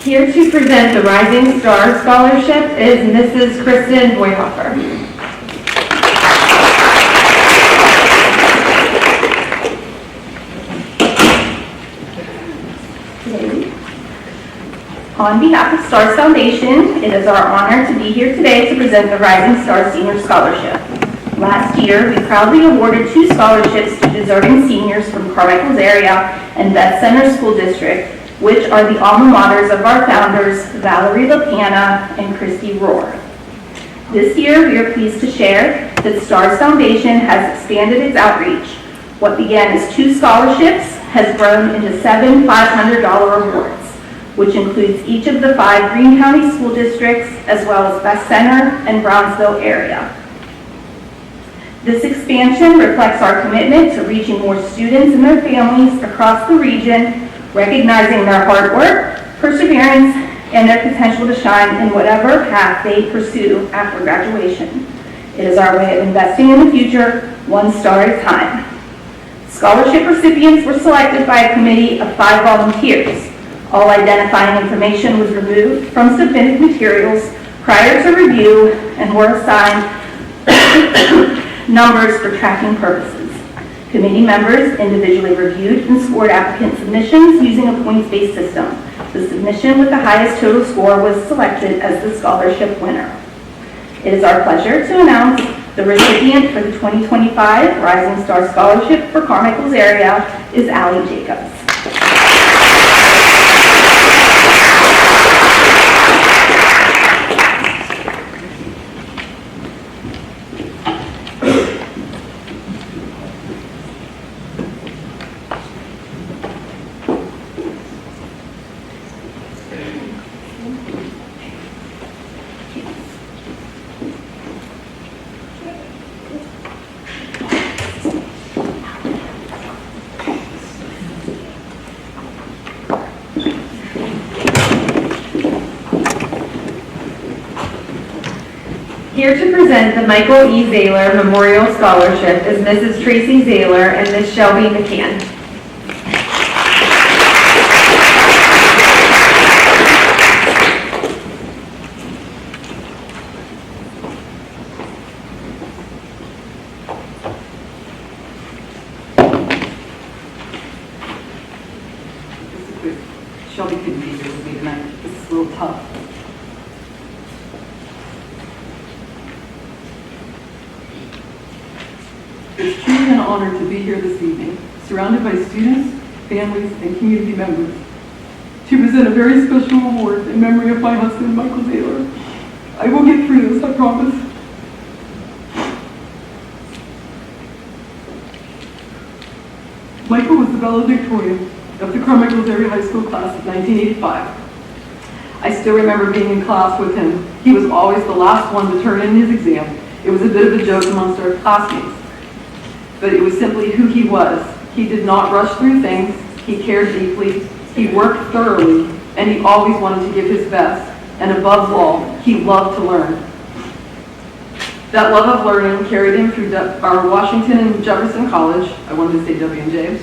Here to present the Rising Star Scholarship is Mrs. Kristen Boyhofer. On behalf of Stars Foundation, it is our honor to be here today to present the Rising Star Senior Scholarship. Last year, we proudly awarded 2 scholarships to deserving seniors from Carmichaels Area and Beth Center School District, which are the alma maters of our founders, Valerie LaPiana and Christy Rohr. This year, we are pleased to share that Stars Foundation has expanded its outreach. What began as 2 scholarships has grown into 7 $500 awards, which includes each of the 5 Greene County school districts, as well as Beth Center and Brownsville area. This expansion reflects our commitment to reaching more students and their families across the region, recognizing their hard work, perseverance, and their potential to shine in whatever path they pursue after graduation. It is our way of investing in the future, one star at a time. Scholarship recipients were selected by a committee of 5 volunteers. All identifying information was removed from submitted materials prior to review and were assigned numbers for tracking purposes. Committee members individually reviewed and scored applicant submissions using a points-based system. The submission with the highest total score was selected as the scholarship winner. It is our pleasure to announce the recipient for the 2025 Rising Star Scholarship for Carmichaels Area is Allie Jacobs. Here to present the Michael E. Zaylor Memorial Scholarship is Mrs. Tracy Zaylor and Miss Shelby McCann. Shelby couldn't be here with me tonight. This is a little tough. It's truly an honor to be here this evening, surrounded by students, families, and community members, to present a very special award in memory of my husband, Michael Zaylor. I will get through this, I promise. Michael was the valedictorian of the Carmichaels Area High School class of 1985. I still remember being in class with him. He was always the last one to turn in his exam. It was a bit of a joke amongst our classmates, but it was simply who he was. He did not rush through things. He cared deeply. He worked thoroughly, and he always wanted to give his best. And above all, he loved to learn. That love of learning carried him through our Washington and Jefferson College, I wanted to say W&J,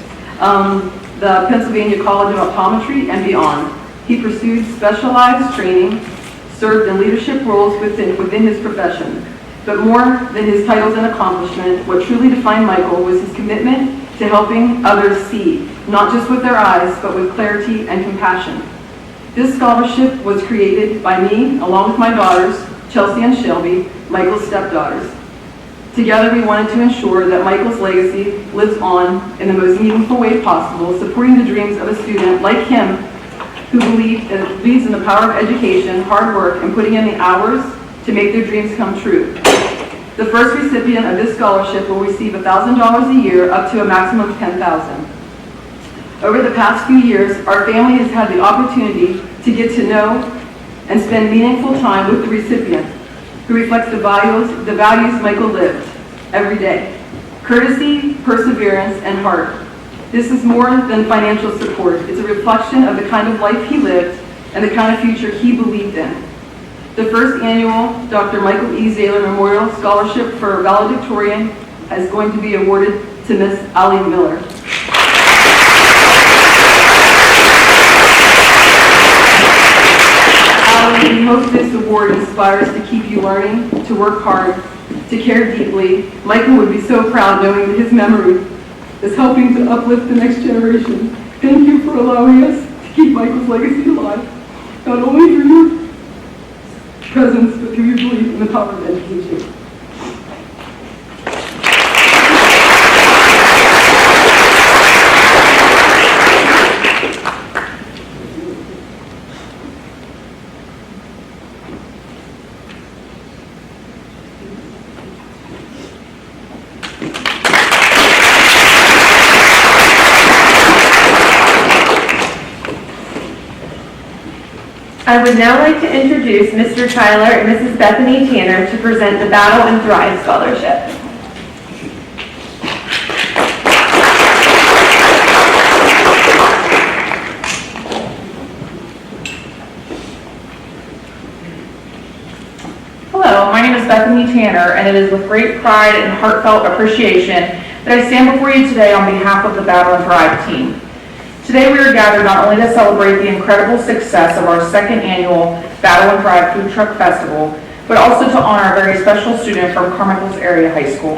the Pennsylvania College of Optometry, and beyond. He pursued specialized training, served in leadership roles within his profession. But more than his titles and accomplishment, what truly defined Michael was his commitment to helping others see, not just with their eyes, but with clarity and compassion. This scholarship was created by me, along with my daughters, Chelsea and Shelby, Michael's stepdaughters. Together, we wanted to ensure that Michael's legacy lives on in the most meaningful way possible, supporting the dreams of a student like him who believes in the power of education, hard work, and putting in the hours to make their dreams come true. The first recipient of this scholarship will receive $1,000 a year, up to a maximum of $10,000. Over the past few years, our family has had the opportunity to get to know and spend meaningful time with the recipient, who reflects the values Michael lived every day: courtesy, perseverance, and heart. This is more than financial support. It's a reflection of the kind of life he lived and the kind of future he believed in. The first annual Dr. Michael E. Zaylor Memorial Scholarship for Valedictorian is going to be awarded to Miss Ali Miller. Ali, we hope this award inspires to keep you learning, to work hard, to care deeply. Michael would be so proud knowing that his memory is helping to uplift the next generation. Thank you for allowing us to keep Michael's legacy alive, not only through your presence, but through your belief in the power of education. I would now like to introduce Mr. Tyler and Mrs. Bethany Tanner to present the Battle and Thrive Scholarship. Hello, my name is Bethany Tanner, and it is with great pride and heartfelt appreciation that I stand before you today on behalf of the Battle and Thrive team. Today we are gathered not only to celebrate the incredible success of our second annual Battle and Thrive Food Truck Festival, but also to honor a very special student from Carmichaels Area High School.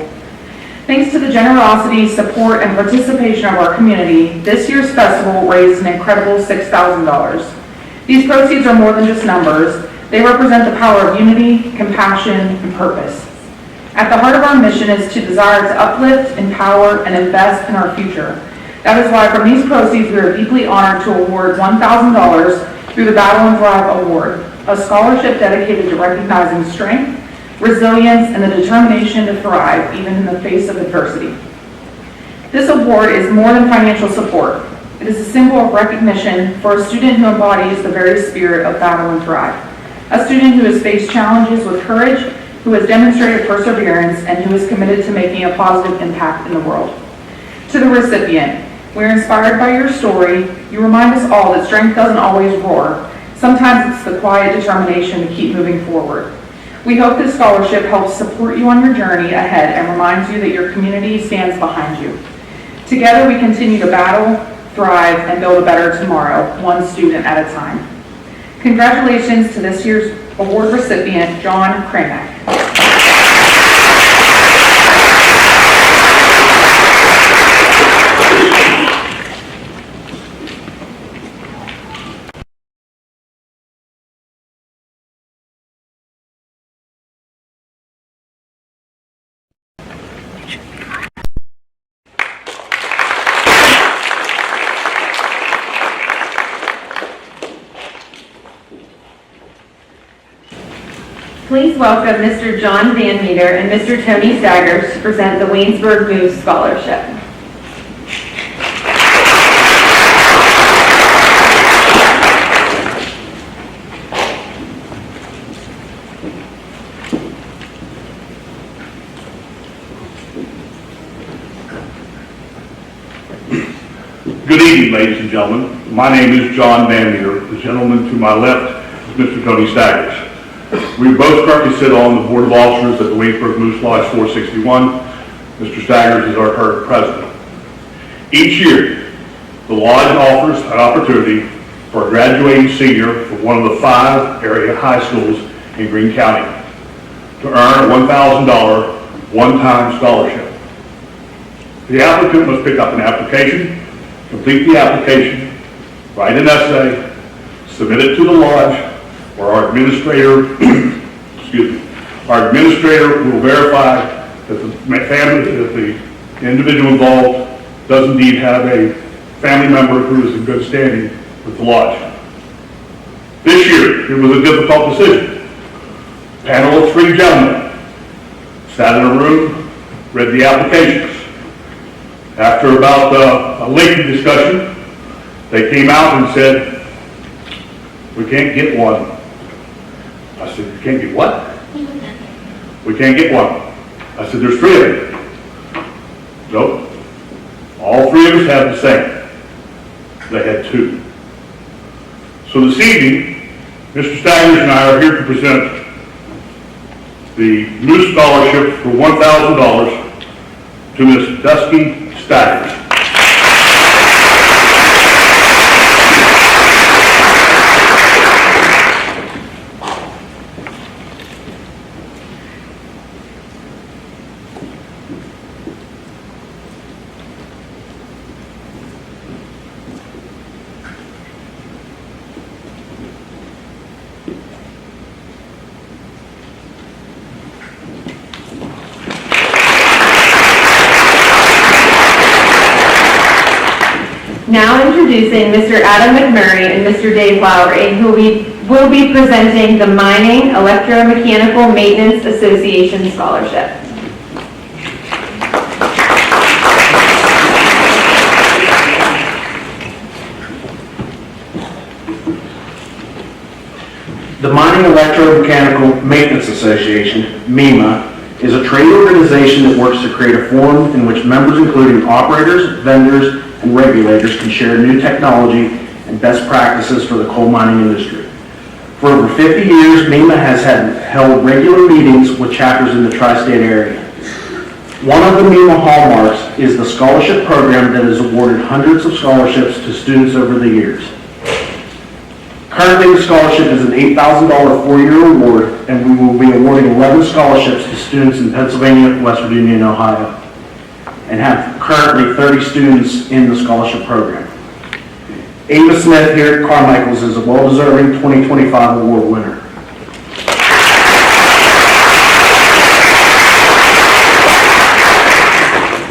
Thanks to the generosity, support, and participation of our community, this year's festival raised an incredible $6,000. These proceeds are more than just numbers. They represent the power of unity, compassion, and purpose. At the heart of our mission is to desire to uplift, empower, and invest in our future. That is why from these proceeds we are deeply honored to award $1,000 through the Battle and Thrive Award, a scholarship dedicated to recognizing strength, resilience, and the determination to thrive even in the face of adversity. This award is more than financial support. It is a symbol of recognition for a student who embodies the very spirit of Battle and Thrive, a student who has faced challenges with courage, who has demonstrated perseverance, and who is committed to making a positive impact in the world. To the recipient, we're inspired by your story. You remind us all that strength doesn't always roar. Sometimes it's the quiet determination to keep moving forward. We hope this scholarship helps support you on your journey ahead and reminds you that your community stands behind you. Together we continue to battle, thrive, and build a better tomorrow, one student at a time. Congratulations to this year's award recipient, John Carmichaels. Please welcome Mr. John Van Meter and Mr. Tony Staggers to present the Waynesburg Moose Scholarship. Good evening, ladies and gentlemen. My name is John Van Meter. The gentleman to my left is Mr. Tony Staggers. We both currently sit on the Board of Officers at the Waynesburg Moose Lodge 461. Mr. Staggers is our current president. Each year, the Lodge offers an opportunity for a graduating senior from one of the 5 area high schools in Greene County to earn a $1,000 one-time scholarship. The applicant must pick up an application, complete the application, write an essay, submit it to the Lodge, or our administrator, our administrator will verify that the individual involved does indeed have a family member who is in good standing with the Lodge. This year, it was a difficult decision. A panel of 3 gentlemen sat in a room, read the applications. After about a lengthy discussion, they came out and said, "We can't get one." I said, "You can't get what?" "We can't get one." I said, "There's 3 of you." "Nope. All 3 of us have the same." They had 2. So this evening, Mr. Staggers and I are here to present the Moose Scholarship for $1,000 to Ms. Dusky Staggers. Now introducing Mr. Adam McMurray and Mr. Dave Lowry, who will be presenting the Mining Electromechanical Maintenance Association Scholarship. The Mining Electromechanical Maintenance Association, MEMA, is a trade organization that works to create a forum in which members including operators, vendors, and regulators can share new technology and best practices for the coal mining industry. For over 50 years, MEMA has held regular meetings with chapters in the tri-state area. One of the MEMA hallmarks is the scholarship program that has awarded hundreds of scholarships to students over the years. Currently, the scholarship is an $8,000 4-year award, and we will be awarding 11 scholarships to students in Pennsylvania, West Virginia, and Ohio, and have currently 30 students in the scholarship program. Ava Smith here at Carmichaels is a well-deserving 2025 award winner.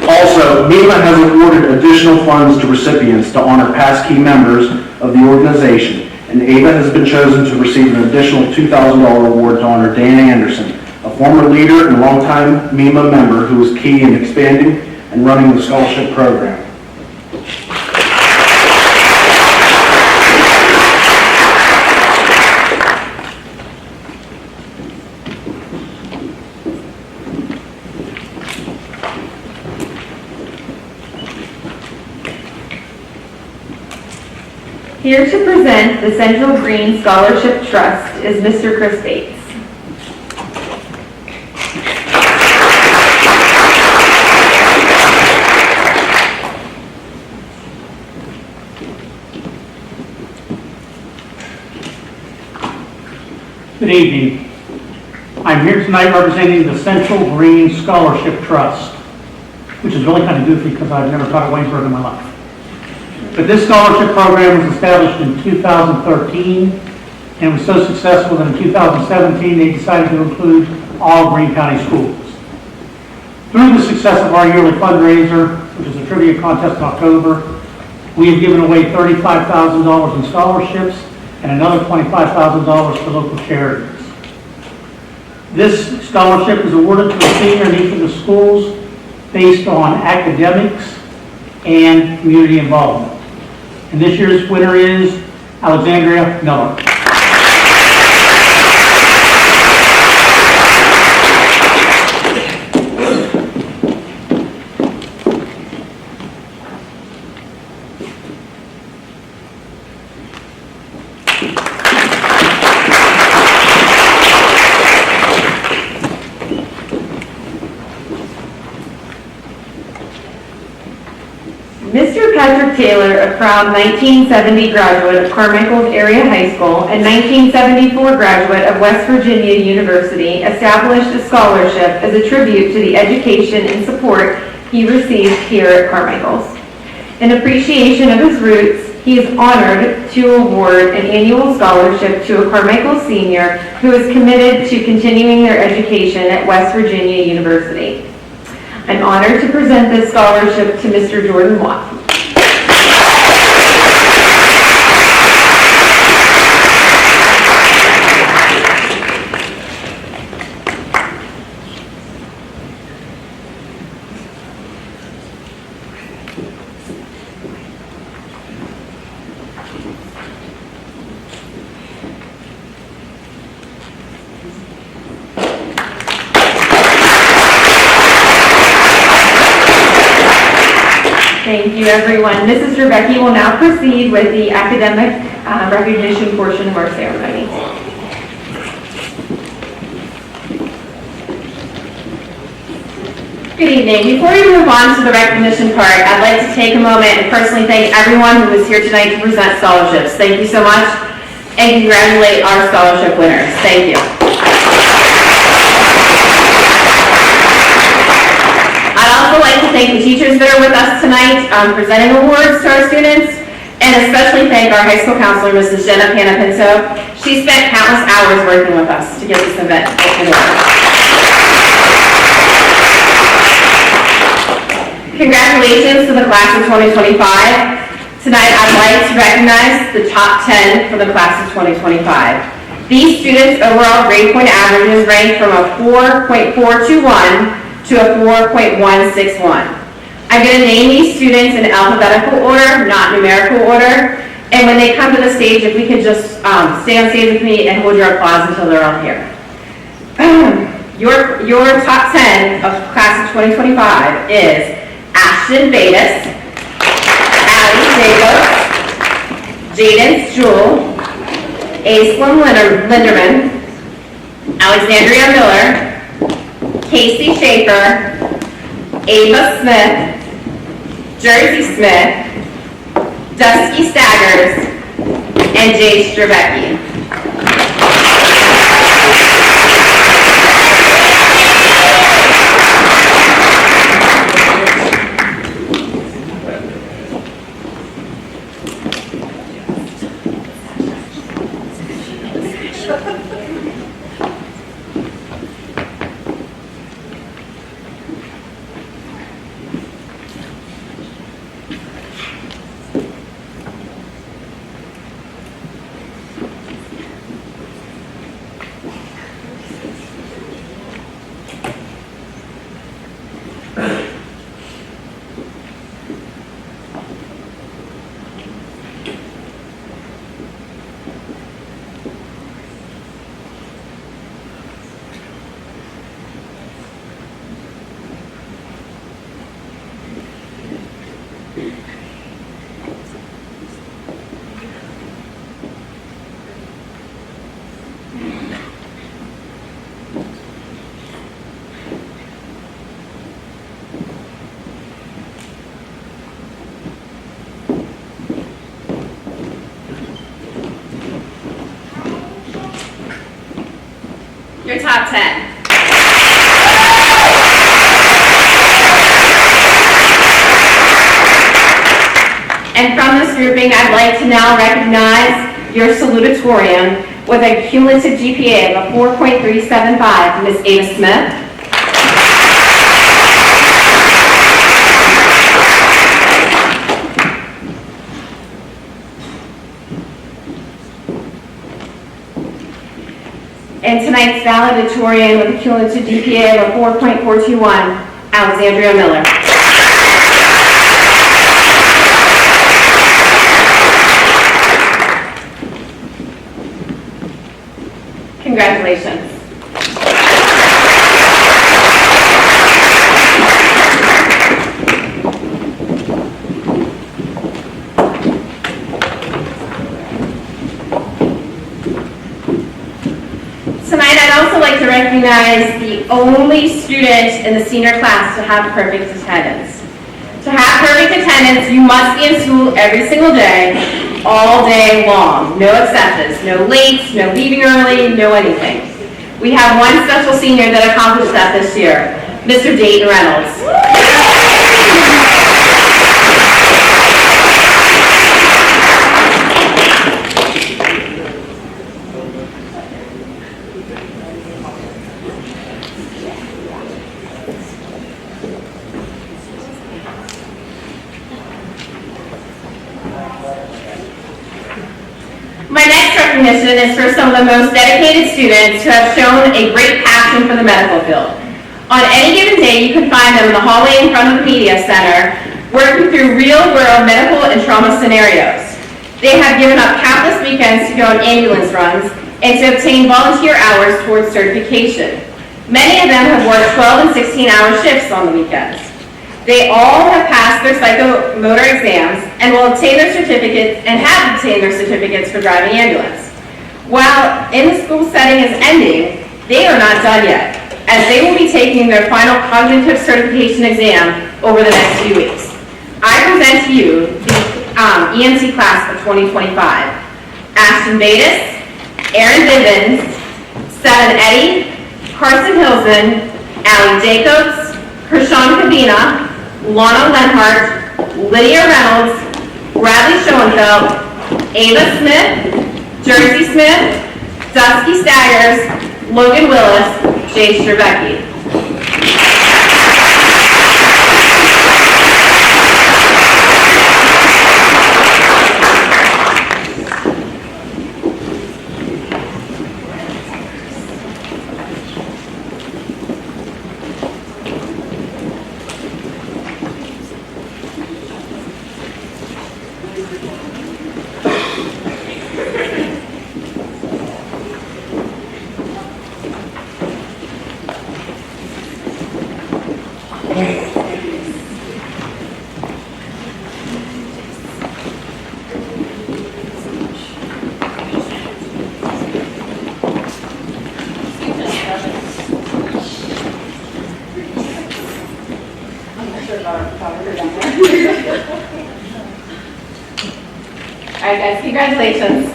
Also, MEMA has awarded additional funds to recipients to honor past key members of the organization, and Ava has been chosen to receive an additional $2,000 award to honor Dan Anderson, a former leader and longtime MEMA member who was key in expanding and running the scholarship program. Here to present the Central Green Scholarship Trust is Mr. Chris Bates. evening. I'm here tonight representing the Central Green Scholarship Trust, which is really kind of goofy because I've never taught at Waynesburg in my life. But this scholarship program was established in 2013 and was so successful that in 2017 they decided to include all Greene County schools. Through the success of our yearly fundraiser, which is a trivia contest in October, we have given away $35,000 in scholarships and another $25,000 to local charities. This scholarship is awarded to a senior in each of the schools based on academics and community involvement. And this year's winner is Alexandria Miller. Mr. Patrick Taylor, a proud 1970 graduate of Carmichaels Area High School and 1974 graduate of West Virginia University, established a scholarship as a tribute to the education and support he received here at Carmichaels. In appreciation of his roots, he is honored to award an annual scholarship to a Carmichaels senior who is committed to continuing their education at West Virginia University. I'm honored to present this scholarship to Mr. Jordan Watt. Thank you, everyone. Mrs. Rebecki will now proceed with the academic recognition portion of our ceremony. Good evening. Before we move on to the recognition part, I'd like to take a moment and personally thank everyone who was here tonight to present scholarships. Thank you so much, and congratulate our scholarship winners. Thank you. I'd also like to thank the teachers that are with us tonight presenting awards to our students, and especially thank our high school counselor, Mrs. Jenna Panapinto. She spent countless hours working with us to get this event in order. Congratulations to the class of 2025. Tonight I'd like to recognize the top 10 for the class of 2025. These students' overall grade point averages rank from a 4.421 to a 4.161. I'm going to name these students in alphabetical order, not numerical order. And when they come to the stage, if we could just stay on stage with me and hold your applause until they're all here. Your top 10 of class of 2025 is Ashton Bates, Allie Jacobs, Jaden Jewell, Aislinn Linderman, Alexandria Miller, Casey Schaefer, Ava Smith, Jersey Smith, Dusky Staggers, and Jay Strabecki. your top 10. And from this grouping, I'd like to now recognize your salutatorian with a cumulative GPA of a 4.375, Ms. Ada Smith. And tonight's valedictorian with a cumulative GPA of a 4.421, Alexandria Miller. Congratulations. Tonight, I'd also like to recognize the only student in the senior class to have perfect attendance. To have perfect attendance, you must be in school every single day, all day long. No exceptions, no late, no leaving early, no anything. We have one special senior that accomplished that this year, Mr. Dayton Reynolds. My next recognition is for some of the most dedicated students who have shown a great passion for the medical field. On any given day, you can find them in the hallway in front of the media center, working through real-world medical and trauma scenarios. They have given up countless weekends to go on ambulance runs and to obtain volunteer hours towards certification. Many of them have worked 12 and 16-hour shifts on the weekends. They all have passed their psychomotor exams and will obtain their certificates and have obtained their certificates for driving ambulance. While in the school setting is ending, they are not done yet, as they will be taking their final cognitive certification exam over the next few weeks. I present to you the EMT class of 2025. Ashton Batis, Aaron Bivens, Seven Eddy, Carson Hilson, Allie Jacobs, Kershawn Kavina, Lana Lenhart, Lydia Reynolds, Bradley Schoenfeld, Ava Smith, Jersey Smith, Dusky Staggers, Logan Willis, Jay Stravecki. All right, guys, congratulations.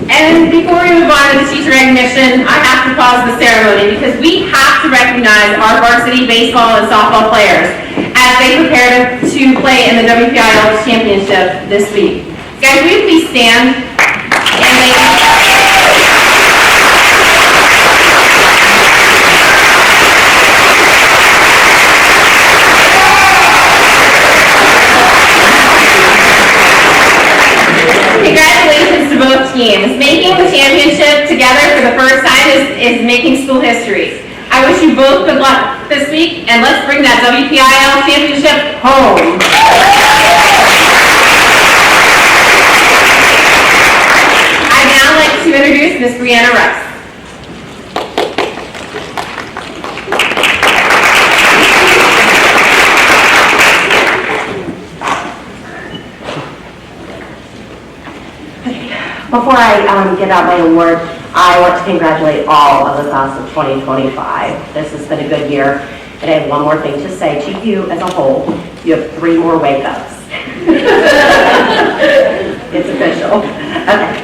And before we move on to the teacher recognition, I have to pause the ceremony because we have to recognize our varsity baseball and softball players as they prepare to play in the WPIL Championship this week. Guys, will you please stand and congratulations to both teams. Making the championship together for the first time is making school history. I wish you both good luck this week, and let's bring that WPIL championship home. I'd now like to introduce Miss Brianna Rice. Before I give out my award, I want to congratulate all of the class of 2025. This has been a good year, and I have one more thing to say to you as a whole. You have 3 more wake-ups. It's official. Okay.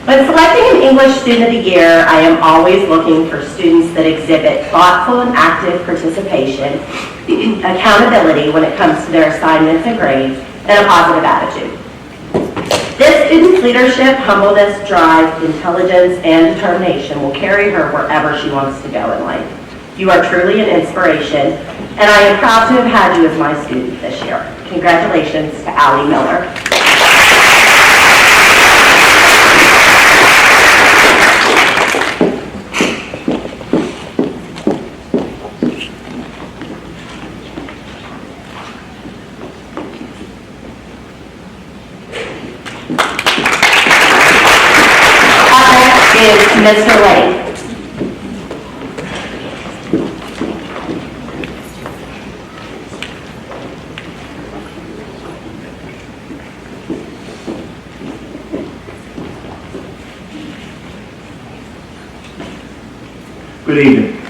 When selecting an English Student of the Year, I am always looking for students that exhibit thoughtful and active participation, accountability when it comes to their assignments and grades, and a positive attitude. This student's leadership, humbleness, drive, intelligence, and determination will carry her wherever she wants to go in life. You are truly an inspiration, and I am proud to have had you as my student this year. Congratulations to Allie Miller. Is Mr. Lane. Good evening.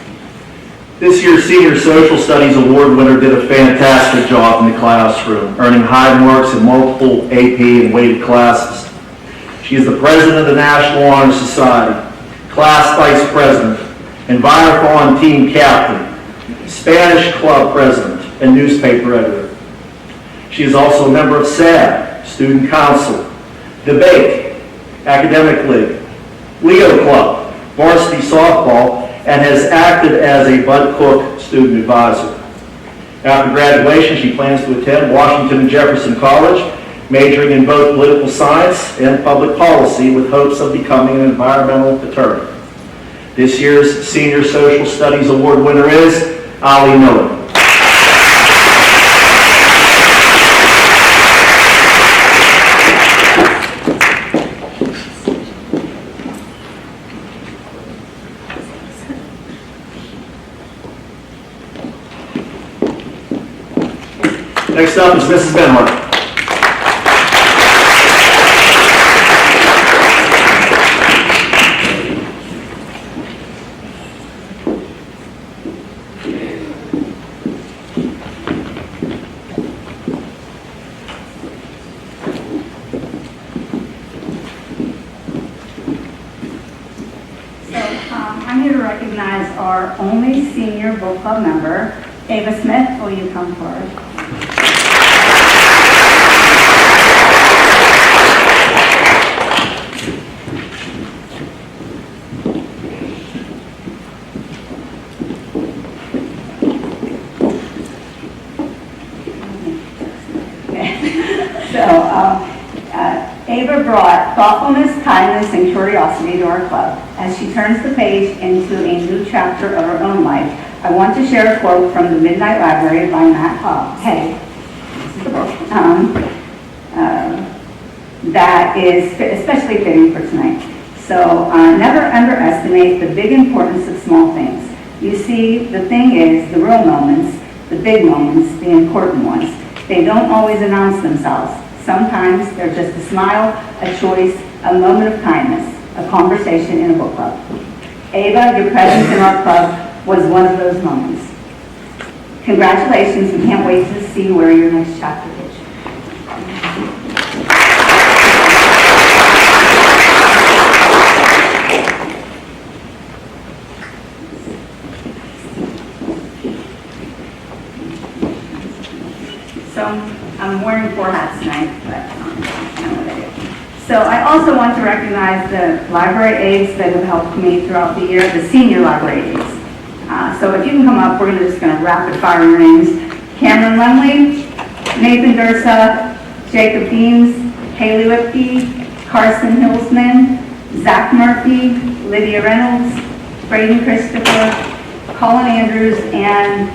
This year's Senior Social Studies Award winner did a fantastic job in the classroom, earning high marks in multiple AP and weighted classes. She is the president of the National Honor Society, class vice president, Envirothon team captain, Spanish club president, and newspaper editor. She is also a member of SAD, student council, debate, academic league, Leo club, varsity softball, and has acted as a Bud Cook student advisor. After graduation, she plans to attend Washington and Jefferson College, majoring in both political science and public policy with hopes of becoming an environmental attorney. This year's Senior Social Studies Award winner is Allie Miller. Next up is Mrs. Benhart. I'm here to recognize our only senior book club member, Ava Smith. Will you come forward? Ava brought thoughtfulness, kindness, and curiosity to our club. As she turns the page into a new chapter of her own life, I want to share a quote from the Midnight Library by Matt Hay. This is the book. That is especially fitting for tonight. So never underestimate the big importance of small things. You see, the thing is, the real moments, the big moments, the important ones, they don't always announce themselves. Sometimes they're just a smile, a choice, a moment of kindness, a conversation in a book club. Ava, your presence in our club was one of those moments. Congratulations, we can't wait to see where your next chapter takes you. So I'm wearing 4 hats tonight, but I know what I do. So I also want to recognize the library aides that have helped me throughout the year, the senior library aides. So if you can come up, we're just going to rapid fire your names. Cameron Lumley, Nathan Dursa, Jacob Deems, Haley Whipke, Carson Hillsman, Zach Murphy, Lydia Reynolds, Braden Christopher, Colin Andrews, and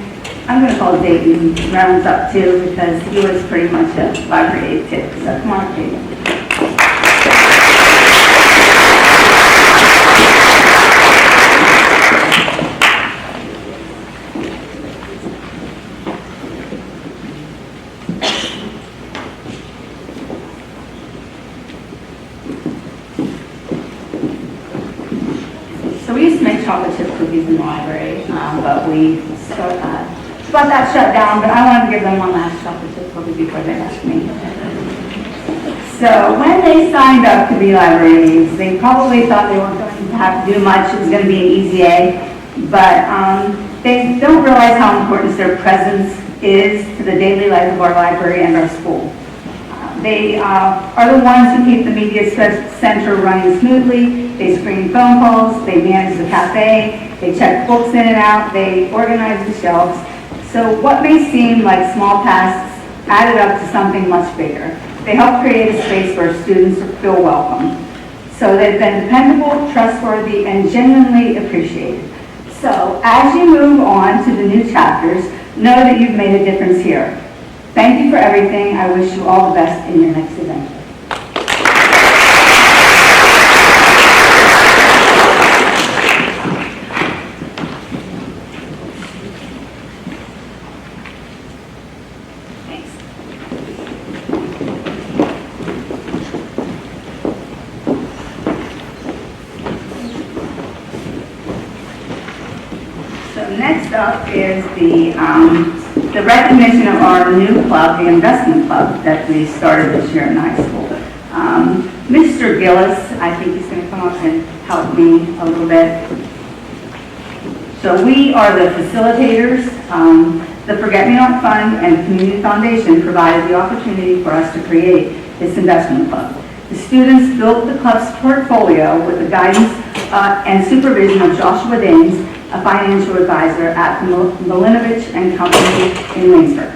I'm going to call Dayton Reynolds up too because he was pretty much a library aide too. So come on, Dayton. So we used to make chocolate chip cookies in the library, but we got that shut down, but I wanted to give them one last chocolate chip cookie before they left me. So when they signed up to be library aides, they probably thought they weren't going to have to do much. It was going to be an easy A. But they don't realize how important their presence is to the daily life of our library and our school. They are the ones who keep the media center running smoothly. They screen phone calls, they manage the cafe, they check books in and out, they organize the shelves. So what may seem like small tasks added up to something much bigger. They help create a space where students feel welcome. So they've been dependable, trustworthy, and genuinely appreciated. So as you move on to the new chapters, know that you've made a difference here. Thank you for everything. I wish you all the best in your next adventure. So next up is the recognition of our new club, the investment club that we started this year in high school. Mr. Gillis, I think he's going to come up and help me a little bit. So we are the facilitators. The Forget Me Not Fund and Community Foundation provided the opportunity for us to create this investment club. The students built the club's portfolio with the guidance and supervision of Joshua Daines, a financial advisor at Milinovich and Company in Waynesburg.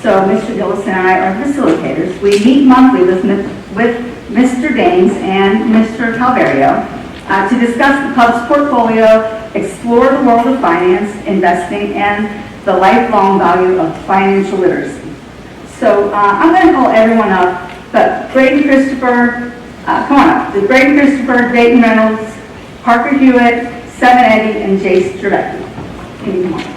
So Mr. Gillis and I are facilitators. We meet monthly with Mr. Daines and Mr. Calvario to discuss the club's portfolio, explore the world of finance, investing, and the lifelong value of financial literacy. So I'm going to call everyone up, but Braden Christopher, come on up. The Braden Christopher, Dayton Reynolds, Parker Hewitt, Seven Eddie, and Jace Trebecki. Can you come on?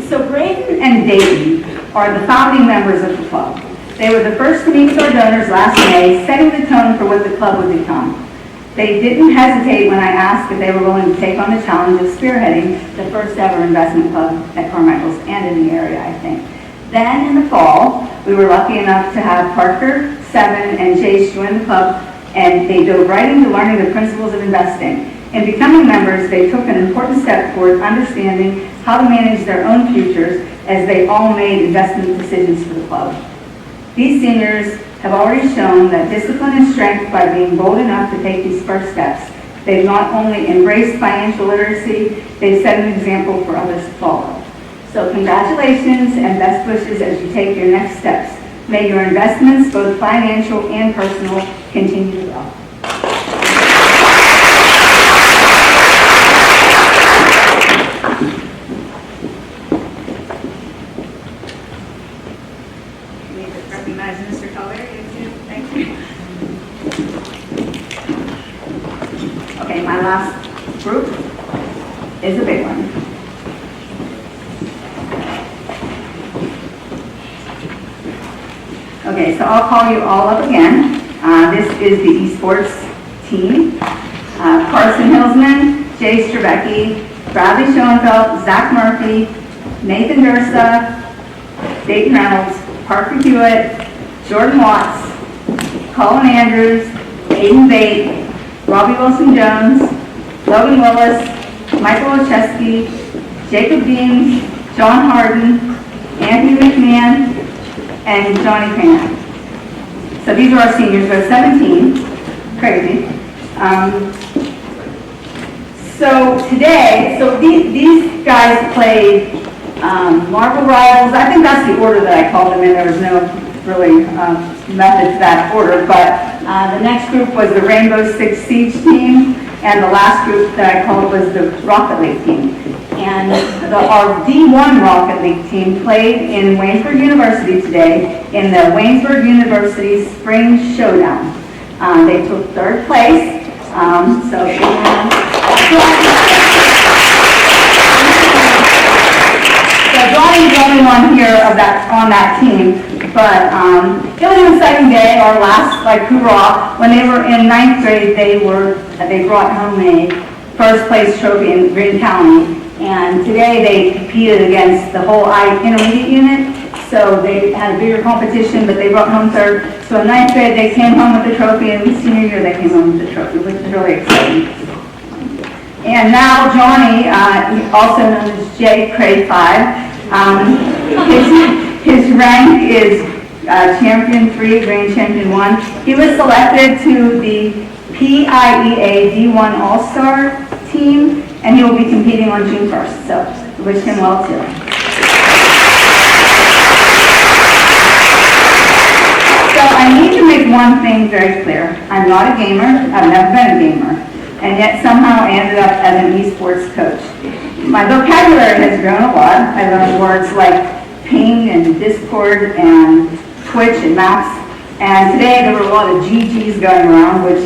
So Braden and Dayton are the founding members of the club. They were the first to meet with our donors last May, setting the tone for what the club would become. They didn't hesitate when I asked if they were willing to take on the challenge of spearheading the first ever investment club at Carmichaels and in the area, I think. Then in the fall, we were lucky enough to have Parker, Seven, and Jace join the club, and they dove right into learning the principles of investing. In becoming members, they took an important step toward understanding how to manage their own futures as they all made investment decisions for the club. These seniors have already shown that discipline and strength by being bold enough to take these first steps. They've not only embraced financial literacy, they've set an example for others to follow. So congratulations and best wishes as you take your next steps. May your investments, both financial and personal, continue to grow. Recognize Mr. Calvary. Thank you. Okay, my last group is a big one. Okay, so I'll call you all up again. This is the esports team. Carson Hillsman, Jace Trebecki, Bradley Schoenfeld, Zach Murphy, Nathan Dursa, Dayton Reynolds, Parker Hewitt, Jordan Watts, Colin Andrews, Aiden Bate, Robbie Wilson-Jones, Logan Willis, Michael Olszewski, Jacob Deans, John Harden, Anthony McMahon, and Johnny Pan. So these are our seniors. We're 17. Crazy. So today, these guys played Marble Rivals. I think that's the order that I called them in. There was no really method to that order. But the next group was the Rainbow Six Siege team, and the last group that I called was the Rocket League team. And our D1 Rocket League team played in Waynesburg University today in the Waynesburg University Spring Showdown. They took third place, so Johnny's the only one here on that team, but it was an exciting day, our last hoorah. When they were in 9th grade, they brought home a first place trophy in Greene County, and today they competed against the whole intermediate unit, so they had a bigger competition, but they brought home third. So in 9th grade, they came home with the trophy, and in senior year, they came home with the trophy, which is really exciting. And now Johnny, also known as Jay Craig 5, his rank is Champion 3, Grand Champion 1. He was selected to the PIEA D1 All-Star team, and he will be competing on June 1st, so we wish him well too. So I need to make one thing very clear. I'm not a gamer, I've never been a gamer, and yet somehow I ended up as an esports coach. My vocabulary has grown a lot. I learned words like ping and Discord and Twitch and maps. And today there were a lot of GGs going around, which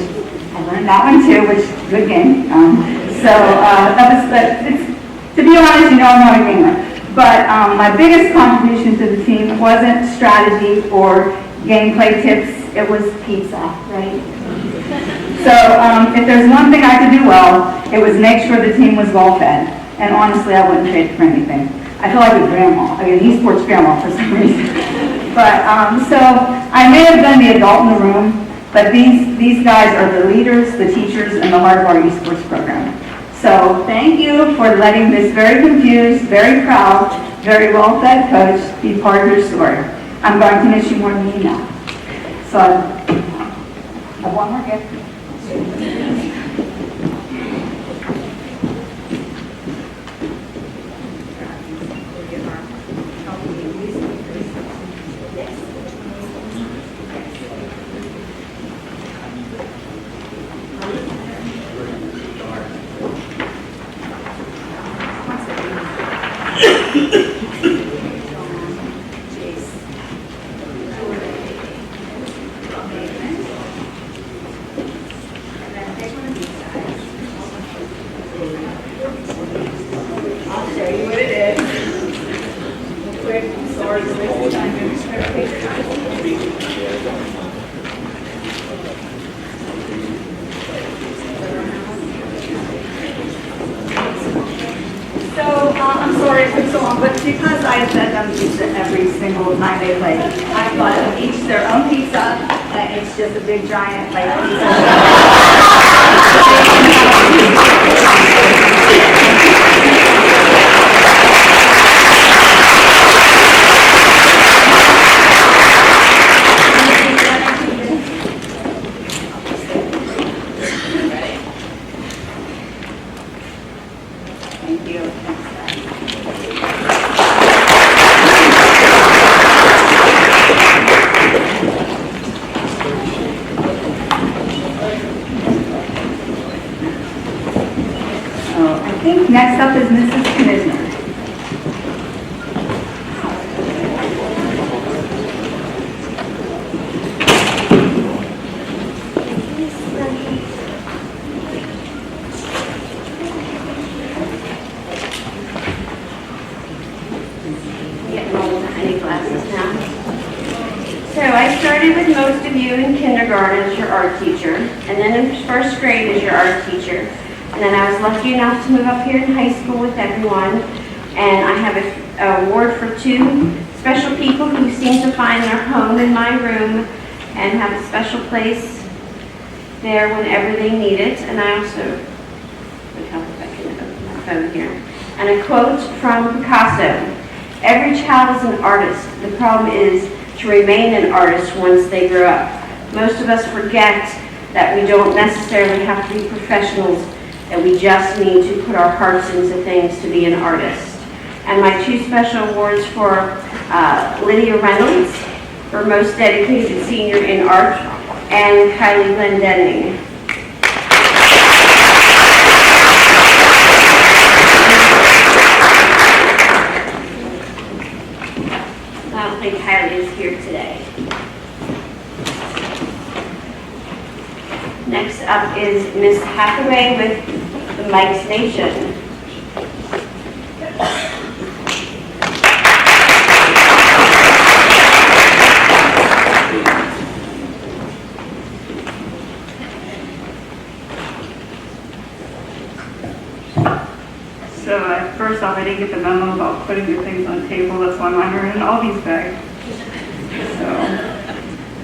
I learned that one too, which is a good game. To be honest, I'm not a gamer. But my biggest contribution to the team wasn't strategy or gameplay tips. It was pizza, right? So if there's one thing I could do well, it was make sure the team was well fed. And honestly, I wouldn't trade it for anything. I feel like a grandma, an esports grandma for some reason. But so I may have been the adult in the room, but these guys are the leaders, the teachers, and the heart of our esports program. So thank you for letting this very confused, very proud, very well-fed coach be part of your story. I'm going to miss you more than you know. So I have one more gift. I'm sorry it took so long, but because I fed them pizza every single time they played, I bought them each their own pizza, and it's just a big giant Thank you. I think next up is Mrs. Knizner. So I started with most of you in kindergarten as your art teacher, and then in first grade as your art teacher. And then I was lucky enough to move up here in high school with everyone. And I have an award for two special people who seem to find their home in my room and have a special place there whenever they need it. And I also, would help if I can open my phone here. And a quote from Picasso: "Every child is an artist. The problem is to remain an artist once they grow up. Most of us forget that we don't necessarily have to be professionals, that we just need to put our hearts into things to be an artist." And my two special awards for Lydia Reynolds for most dedicated senior in art, and Kylie Glendenning. is here today. Next up is Miss Hathaway with the Mike's Nation. So first off, I didn't get the memo about putting your things on the table. That's why mine are in all these bags. So,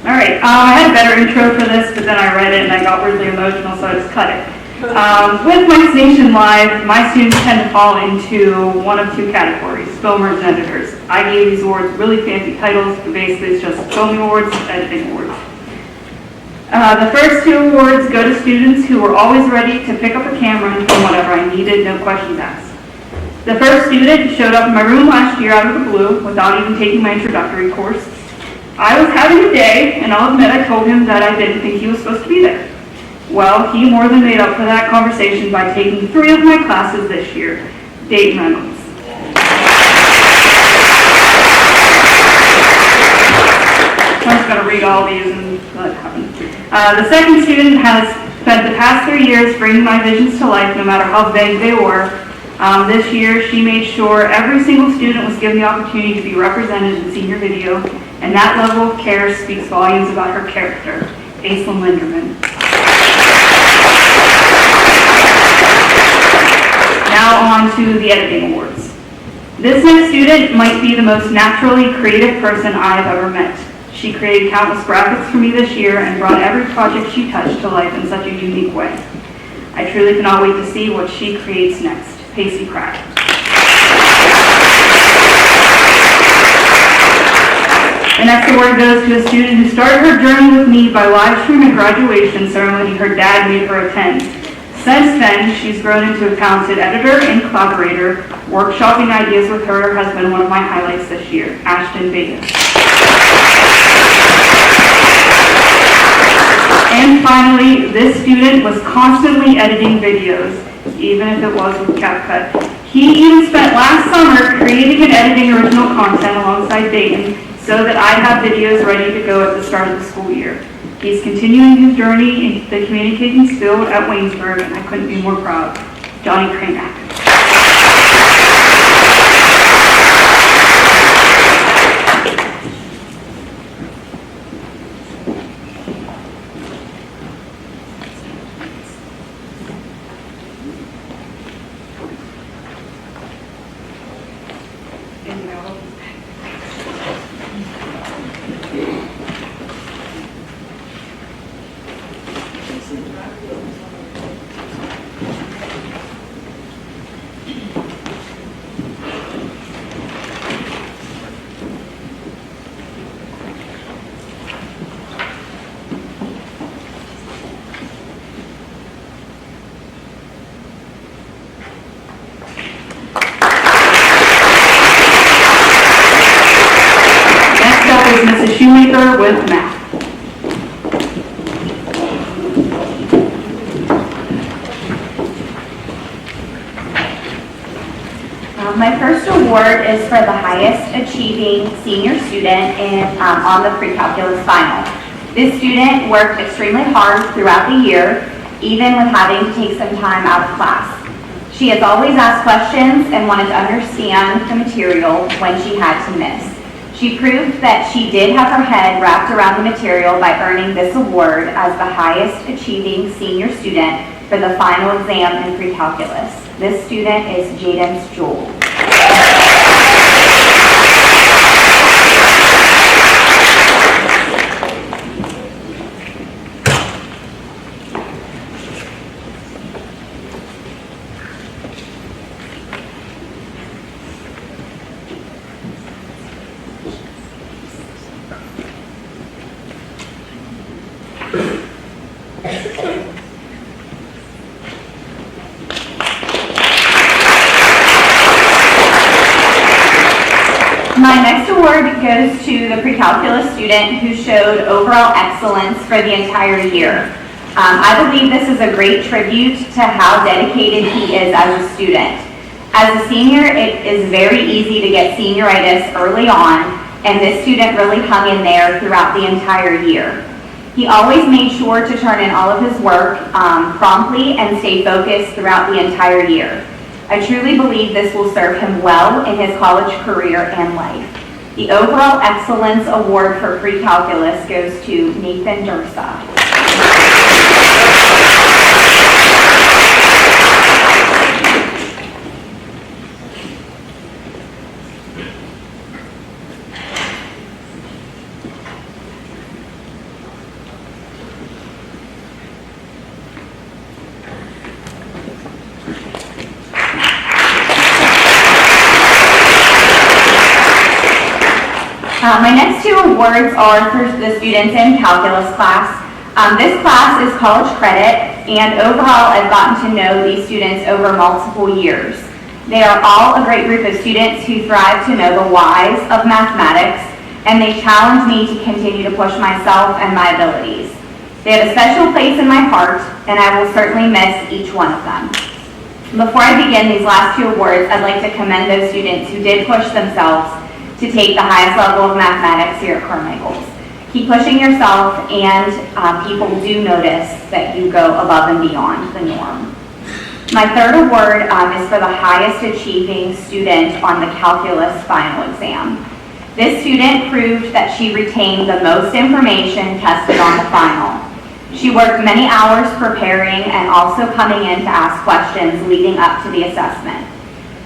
all right. I had a better intro for this, but then I read it and I got really emotional, so I just cut it. With Mike's Nation Live, my students tend to fall into one of two categories, filmers and editors. I gave these awards really fancy titles, but basically it's just filming awards, editing awards. The first two awards go to students who were always ready to pick up a camera and film whatever I needed, no questions asked. The first student showed up in my room last year out of the blue without even taking my introductory course. I was having a day, and I'll admit I told him that I didn't think he was supposed to be there. Well, he more than made up for that conversation by taking 3 of my classes this year, Dayton Reynolds. I'm just going to read all these and let it happen. The second student has spent the past 3 years bringing my visions to life, no matter how vague they were. This year, she made sure every single student was given the opportunity to be represented in senior video, and that level of care speaks volumes about her character. Aislinn Linderman. Now on to the editing awards. This next student might be the most naturally creative person I've ever met. She created countless graphics for me this year and brought every project she touched to life in such a unique way. I truly cannot wait to see what she creates next. Pacey Crack. The next award goes to a student who started her journey with me by live streaming a graduation ceremony her dad made her attend. Since then, she's grown into a talented editor and collaborator. Workshopping ideas with her has been one of my highlights this year. Ashton Vegas. And finally, this student was constantly editing videos, even if it was with CapCut. He even spent last summer creating and editing original content alongside Dayton so that I'd have videos ready to go at the start of the school year. He's continuing his journey in the communications field at Waynesburg, and I couldn't be more proud. Johnny Kranak. Mrs. Shoemaker with math. My first award is for the highest achieving senior student on the pre-calculus final. This student worked extremely hard throughout the year, even with having to take some time out of class. She has always asked questions and wanted to understand the material when she had to miss. She proved that she did have her head wrapped around the material by earning this award as the highest achieving senior student for the final exam in pre-calculus. This student is Jadence Jewell. My next award goes to the pre-calculus student who showed overall excellence for the entire year. I believe this is a great tribute to how dedicated he is as a student. As a senior, it is very easy to get senioritis early on, and this student really hung in there throughout the entire year. He always made sure to turn in all of his work promptly and stay focused throughout the entire year. I truly believe this will serve him well in his college career and life. The overall excellence award for pre-calculus goes to Nathan Dursa. My next two awards are for the students in calculus class. This class is college credit, and overall I've gotten to know these students over multiple years. They are all a great group of students who thrive to know the whys of mathematics, and they challenge me to continue to push myself and my abilities. They have a special place in my heart, and I will certainly miss each one of them. Before I begin these last two awards, I'd like to commend those students who did push themselves to take the highest level of mathematics here at Carmichaels. Keep pushing yourself, and people do notice that you go above and beyond the norm. My third award is for the highest achieving student on the calculus final exam. This student proved that she retained the most information tested on the final. She worked many hours preparing and also coming in to ask questions leading up to the assessment.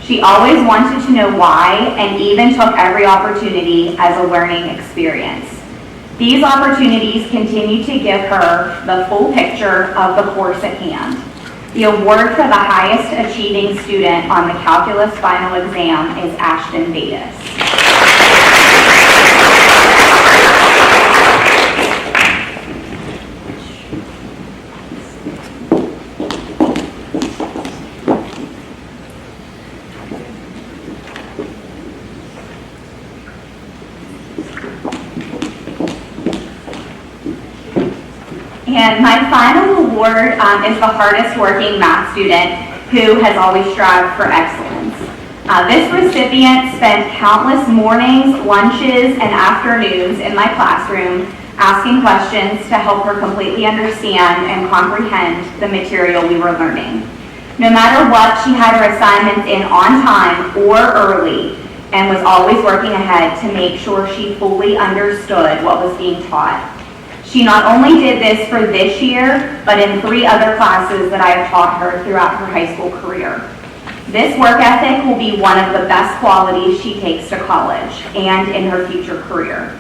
She always wanted to know why and even took every opportunity as a learning experience. These opportunities continue to give her the full picture of the course at hand. The award for the highest achieving student on the calculus final exam is Ashton Bates. And my final award is the hardest working math student who has always strived for excellence. This recipient spent countless mornings, lunches, and afternoons in my classroom asking questions to help her completely understand and comprehend the material we were learning. No matter what, she had her assignments in on time or early and was always working ahead to make sure she fully understood what was being taught. She not only did this for this year, but in 3 other classes that I have taught her throughout her high school career. This work ethic will be one of the best qualities she takes to college and in her future career.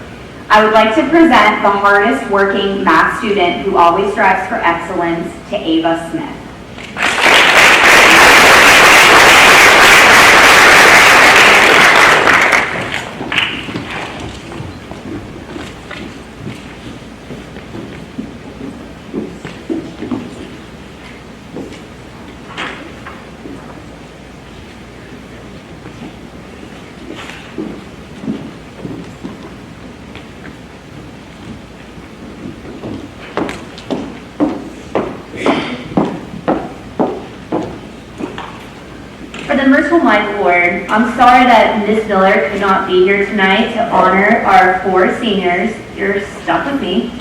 I would like to present the hardest working math student who always strives for excellence to Ava Smith. For the Merciful Mike Award, I'm sorry that Ms. Miller could not be here tonight to honor our 4 seniors. You're stuck with me.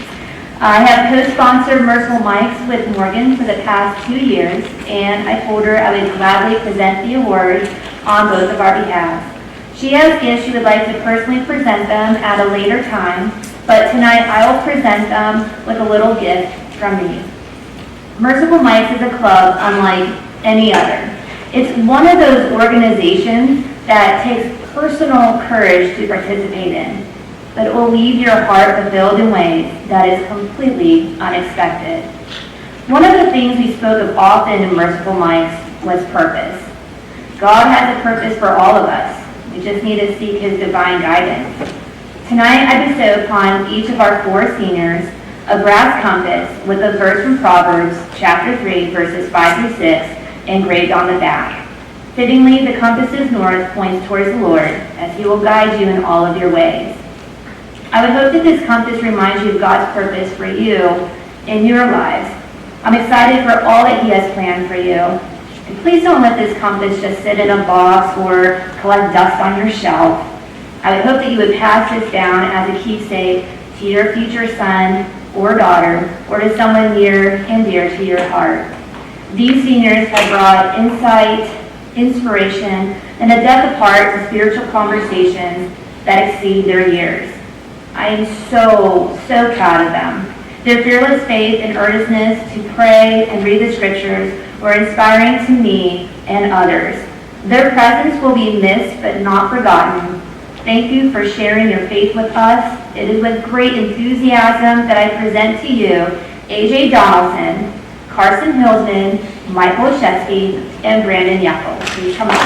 I have co-sponsored Merciful Mikes with Morgan for the past 2 years, and I told her I would gladly present the award on both of our behalf. She has gifts she would like to personally present them at a later time, but tonight I will present them with a little gift from me. Merciful Mikes is a club unlike any other. It's one of those organizations that takes personal courage to participate in, but it will leave your heart fulfilled in ways that is completely unexpected. One of the things we spoke of often in Merciful Mikes was purpose. God has a purpose for all of us. We just need to seek His divine guidance. Tonight I bestow upon each of our 4 seniors a brass compass with a verse from Proverbs chapter 3 verses 5 through 6 engraved on the back. Fittingly, the compass's north points towards the Lord, as He will guide you in all of your ways. I would hope that this compass reminds you of God's purpose for you in your lives. I'm excited for all that He has planned for you. And please don't let this compass just sit in a box or collect dust on your shelf. I would hope that you would pass this down as a keepsake to your future son or daughter, or to someone near and dear to your heart. These seniors have brought insight, inspiration, and a depth of heart to spiritual conversations that exceed their years. I am so proud of them. Their fearless faith and earnestness to pray and read the scriptures were inspiring to me and others. Their presence will be missed but not forgotten. Thank you for sharing your faith with us. It is with great enthusiasm that I present to you AJ Donaldson, Carson Hillsman, Michael Shetsky, and Brandon Yackel. Please come on.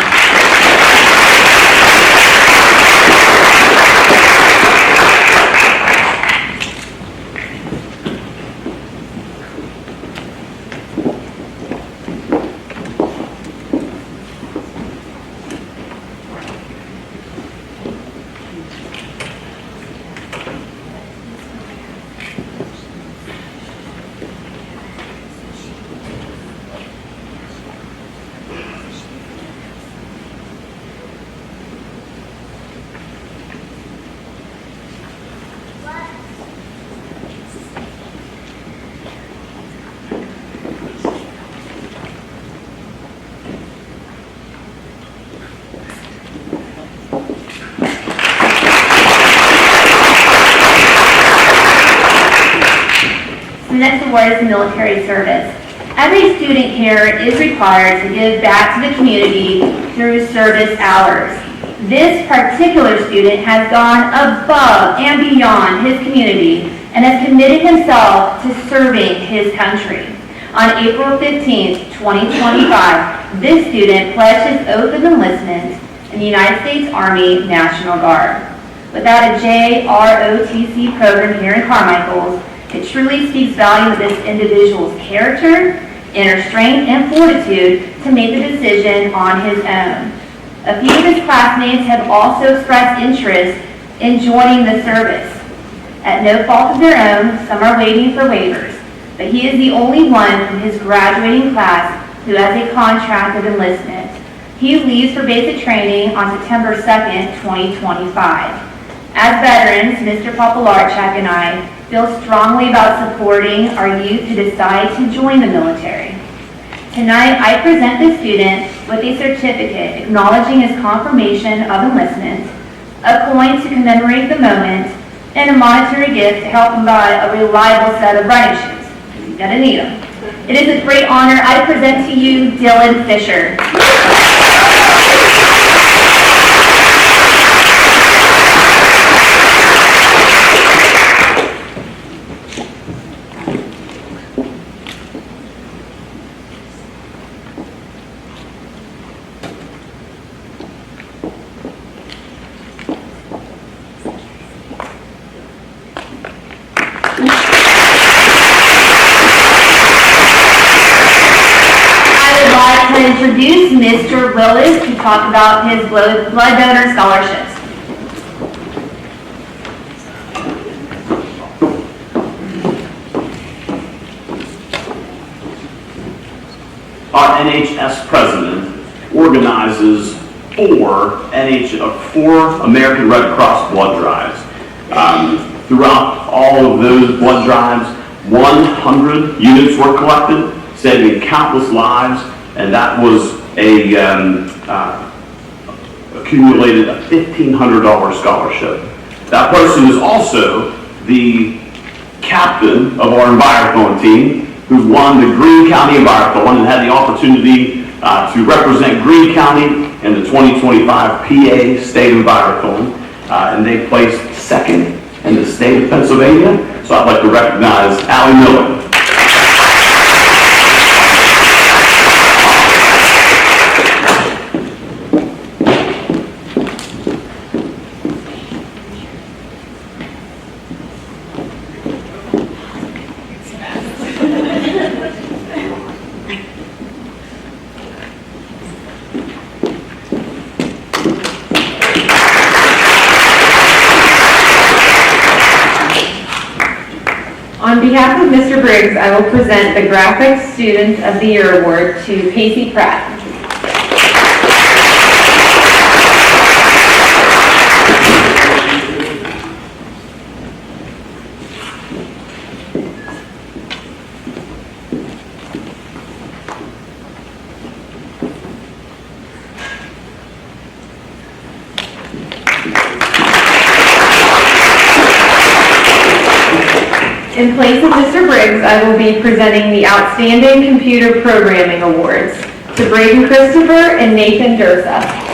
The next award is the military service. Every student here is required to give back to the community through service hours. This particular student has gone above and beyond his community and has committed himself to serving his country. On April 15th, 2025, this student pledged his oath of enlistment in the United States Army National Guard. Without a JROTC program here in Carmichaels, it truly speaks volume of this individual's character, inner strength, and fortitude to make the decision on his own. A few of his classmates have also expressed interest in joining the service. At no fault of their own, some are waiting for waivers, but he is the only one from his graduating class who has a contract of enlistment. He leaves for basic training on September 2nd, 2025. As veterans, Mr. Popolarchuk and I feel strongly about supporting our youth who decide to join the military. Tonight, I present the student with a certificate acknowledging his confirmation of enlistment, a coin to commemorate the moment, and a monetary gift to help him buy a reliable set of running shoes. He's gonna need them. It is with great honor I present to you Dylan Fisher. Introduce Mr. Willis to talk about his blood donor scholarships. Our NHS president organizes four American Red Cross blood drives. Throughout all of those blood drives, 100 units were collected, saving countless lives. And that was accumulated a $1,500 scholarship. That person is also the captain of our Envirothon team, who won the Greene County Envirothon and had the opportunity to represent Greene County in the 2025 PA State Envirothon. And they placed second in the state of Pennsylvania. So I'd like to recognize Allie Miller. On behalf of Mr. Briggs, I will present the Graphics Student of the Year Award to Casey Pratt. In place of Mr. Briggs, I will be presenting the Outstanding Computer Programming Awards to Braden Christopher and Nathan Dursa.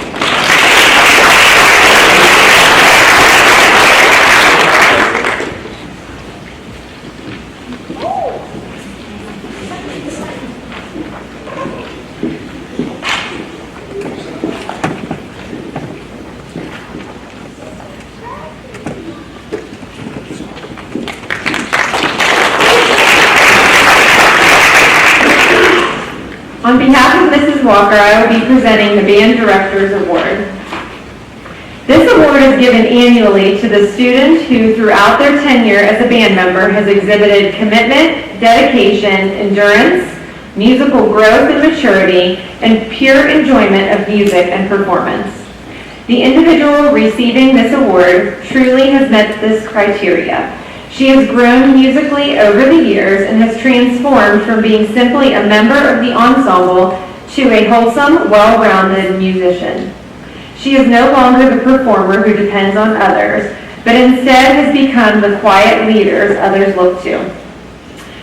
On behalf of Mrs. Walker, I will be presenting the Band Director's Award. This award is given annually to the student who, throughout their tenure as a band member, has exhibited commitment, dedication, endurance, musical growth and maturity, and pure enjoyment of music and performance. The individual receiving this award truly has met this criteria. She has grown musically over the years and has transformed from being simply a member of the ensemble to a wholesome, well-rounded musician. She is no longer the performer who depends on others, but instead has become the quiet leaders others look to.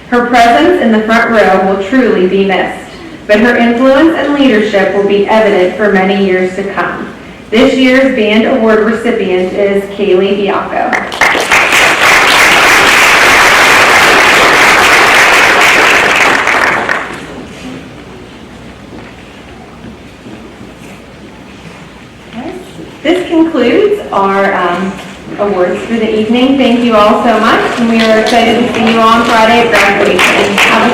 Her presence in the front row will truly be missed, but her influence and leadership will be evident for many years to come. This year's Band Award recipient is Kaylee Biacco. This concludes our awards for the evening. Thank you all so much, and we are excited to see you on Friday at graduation. Have a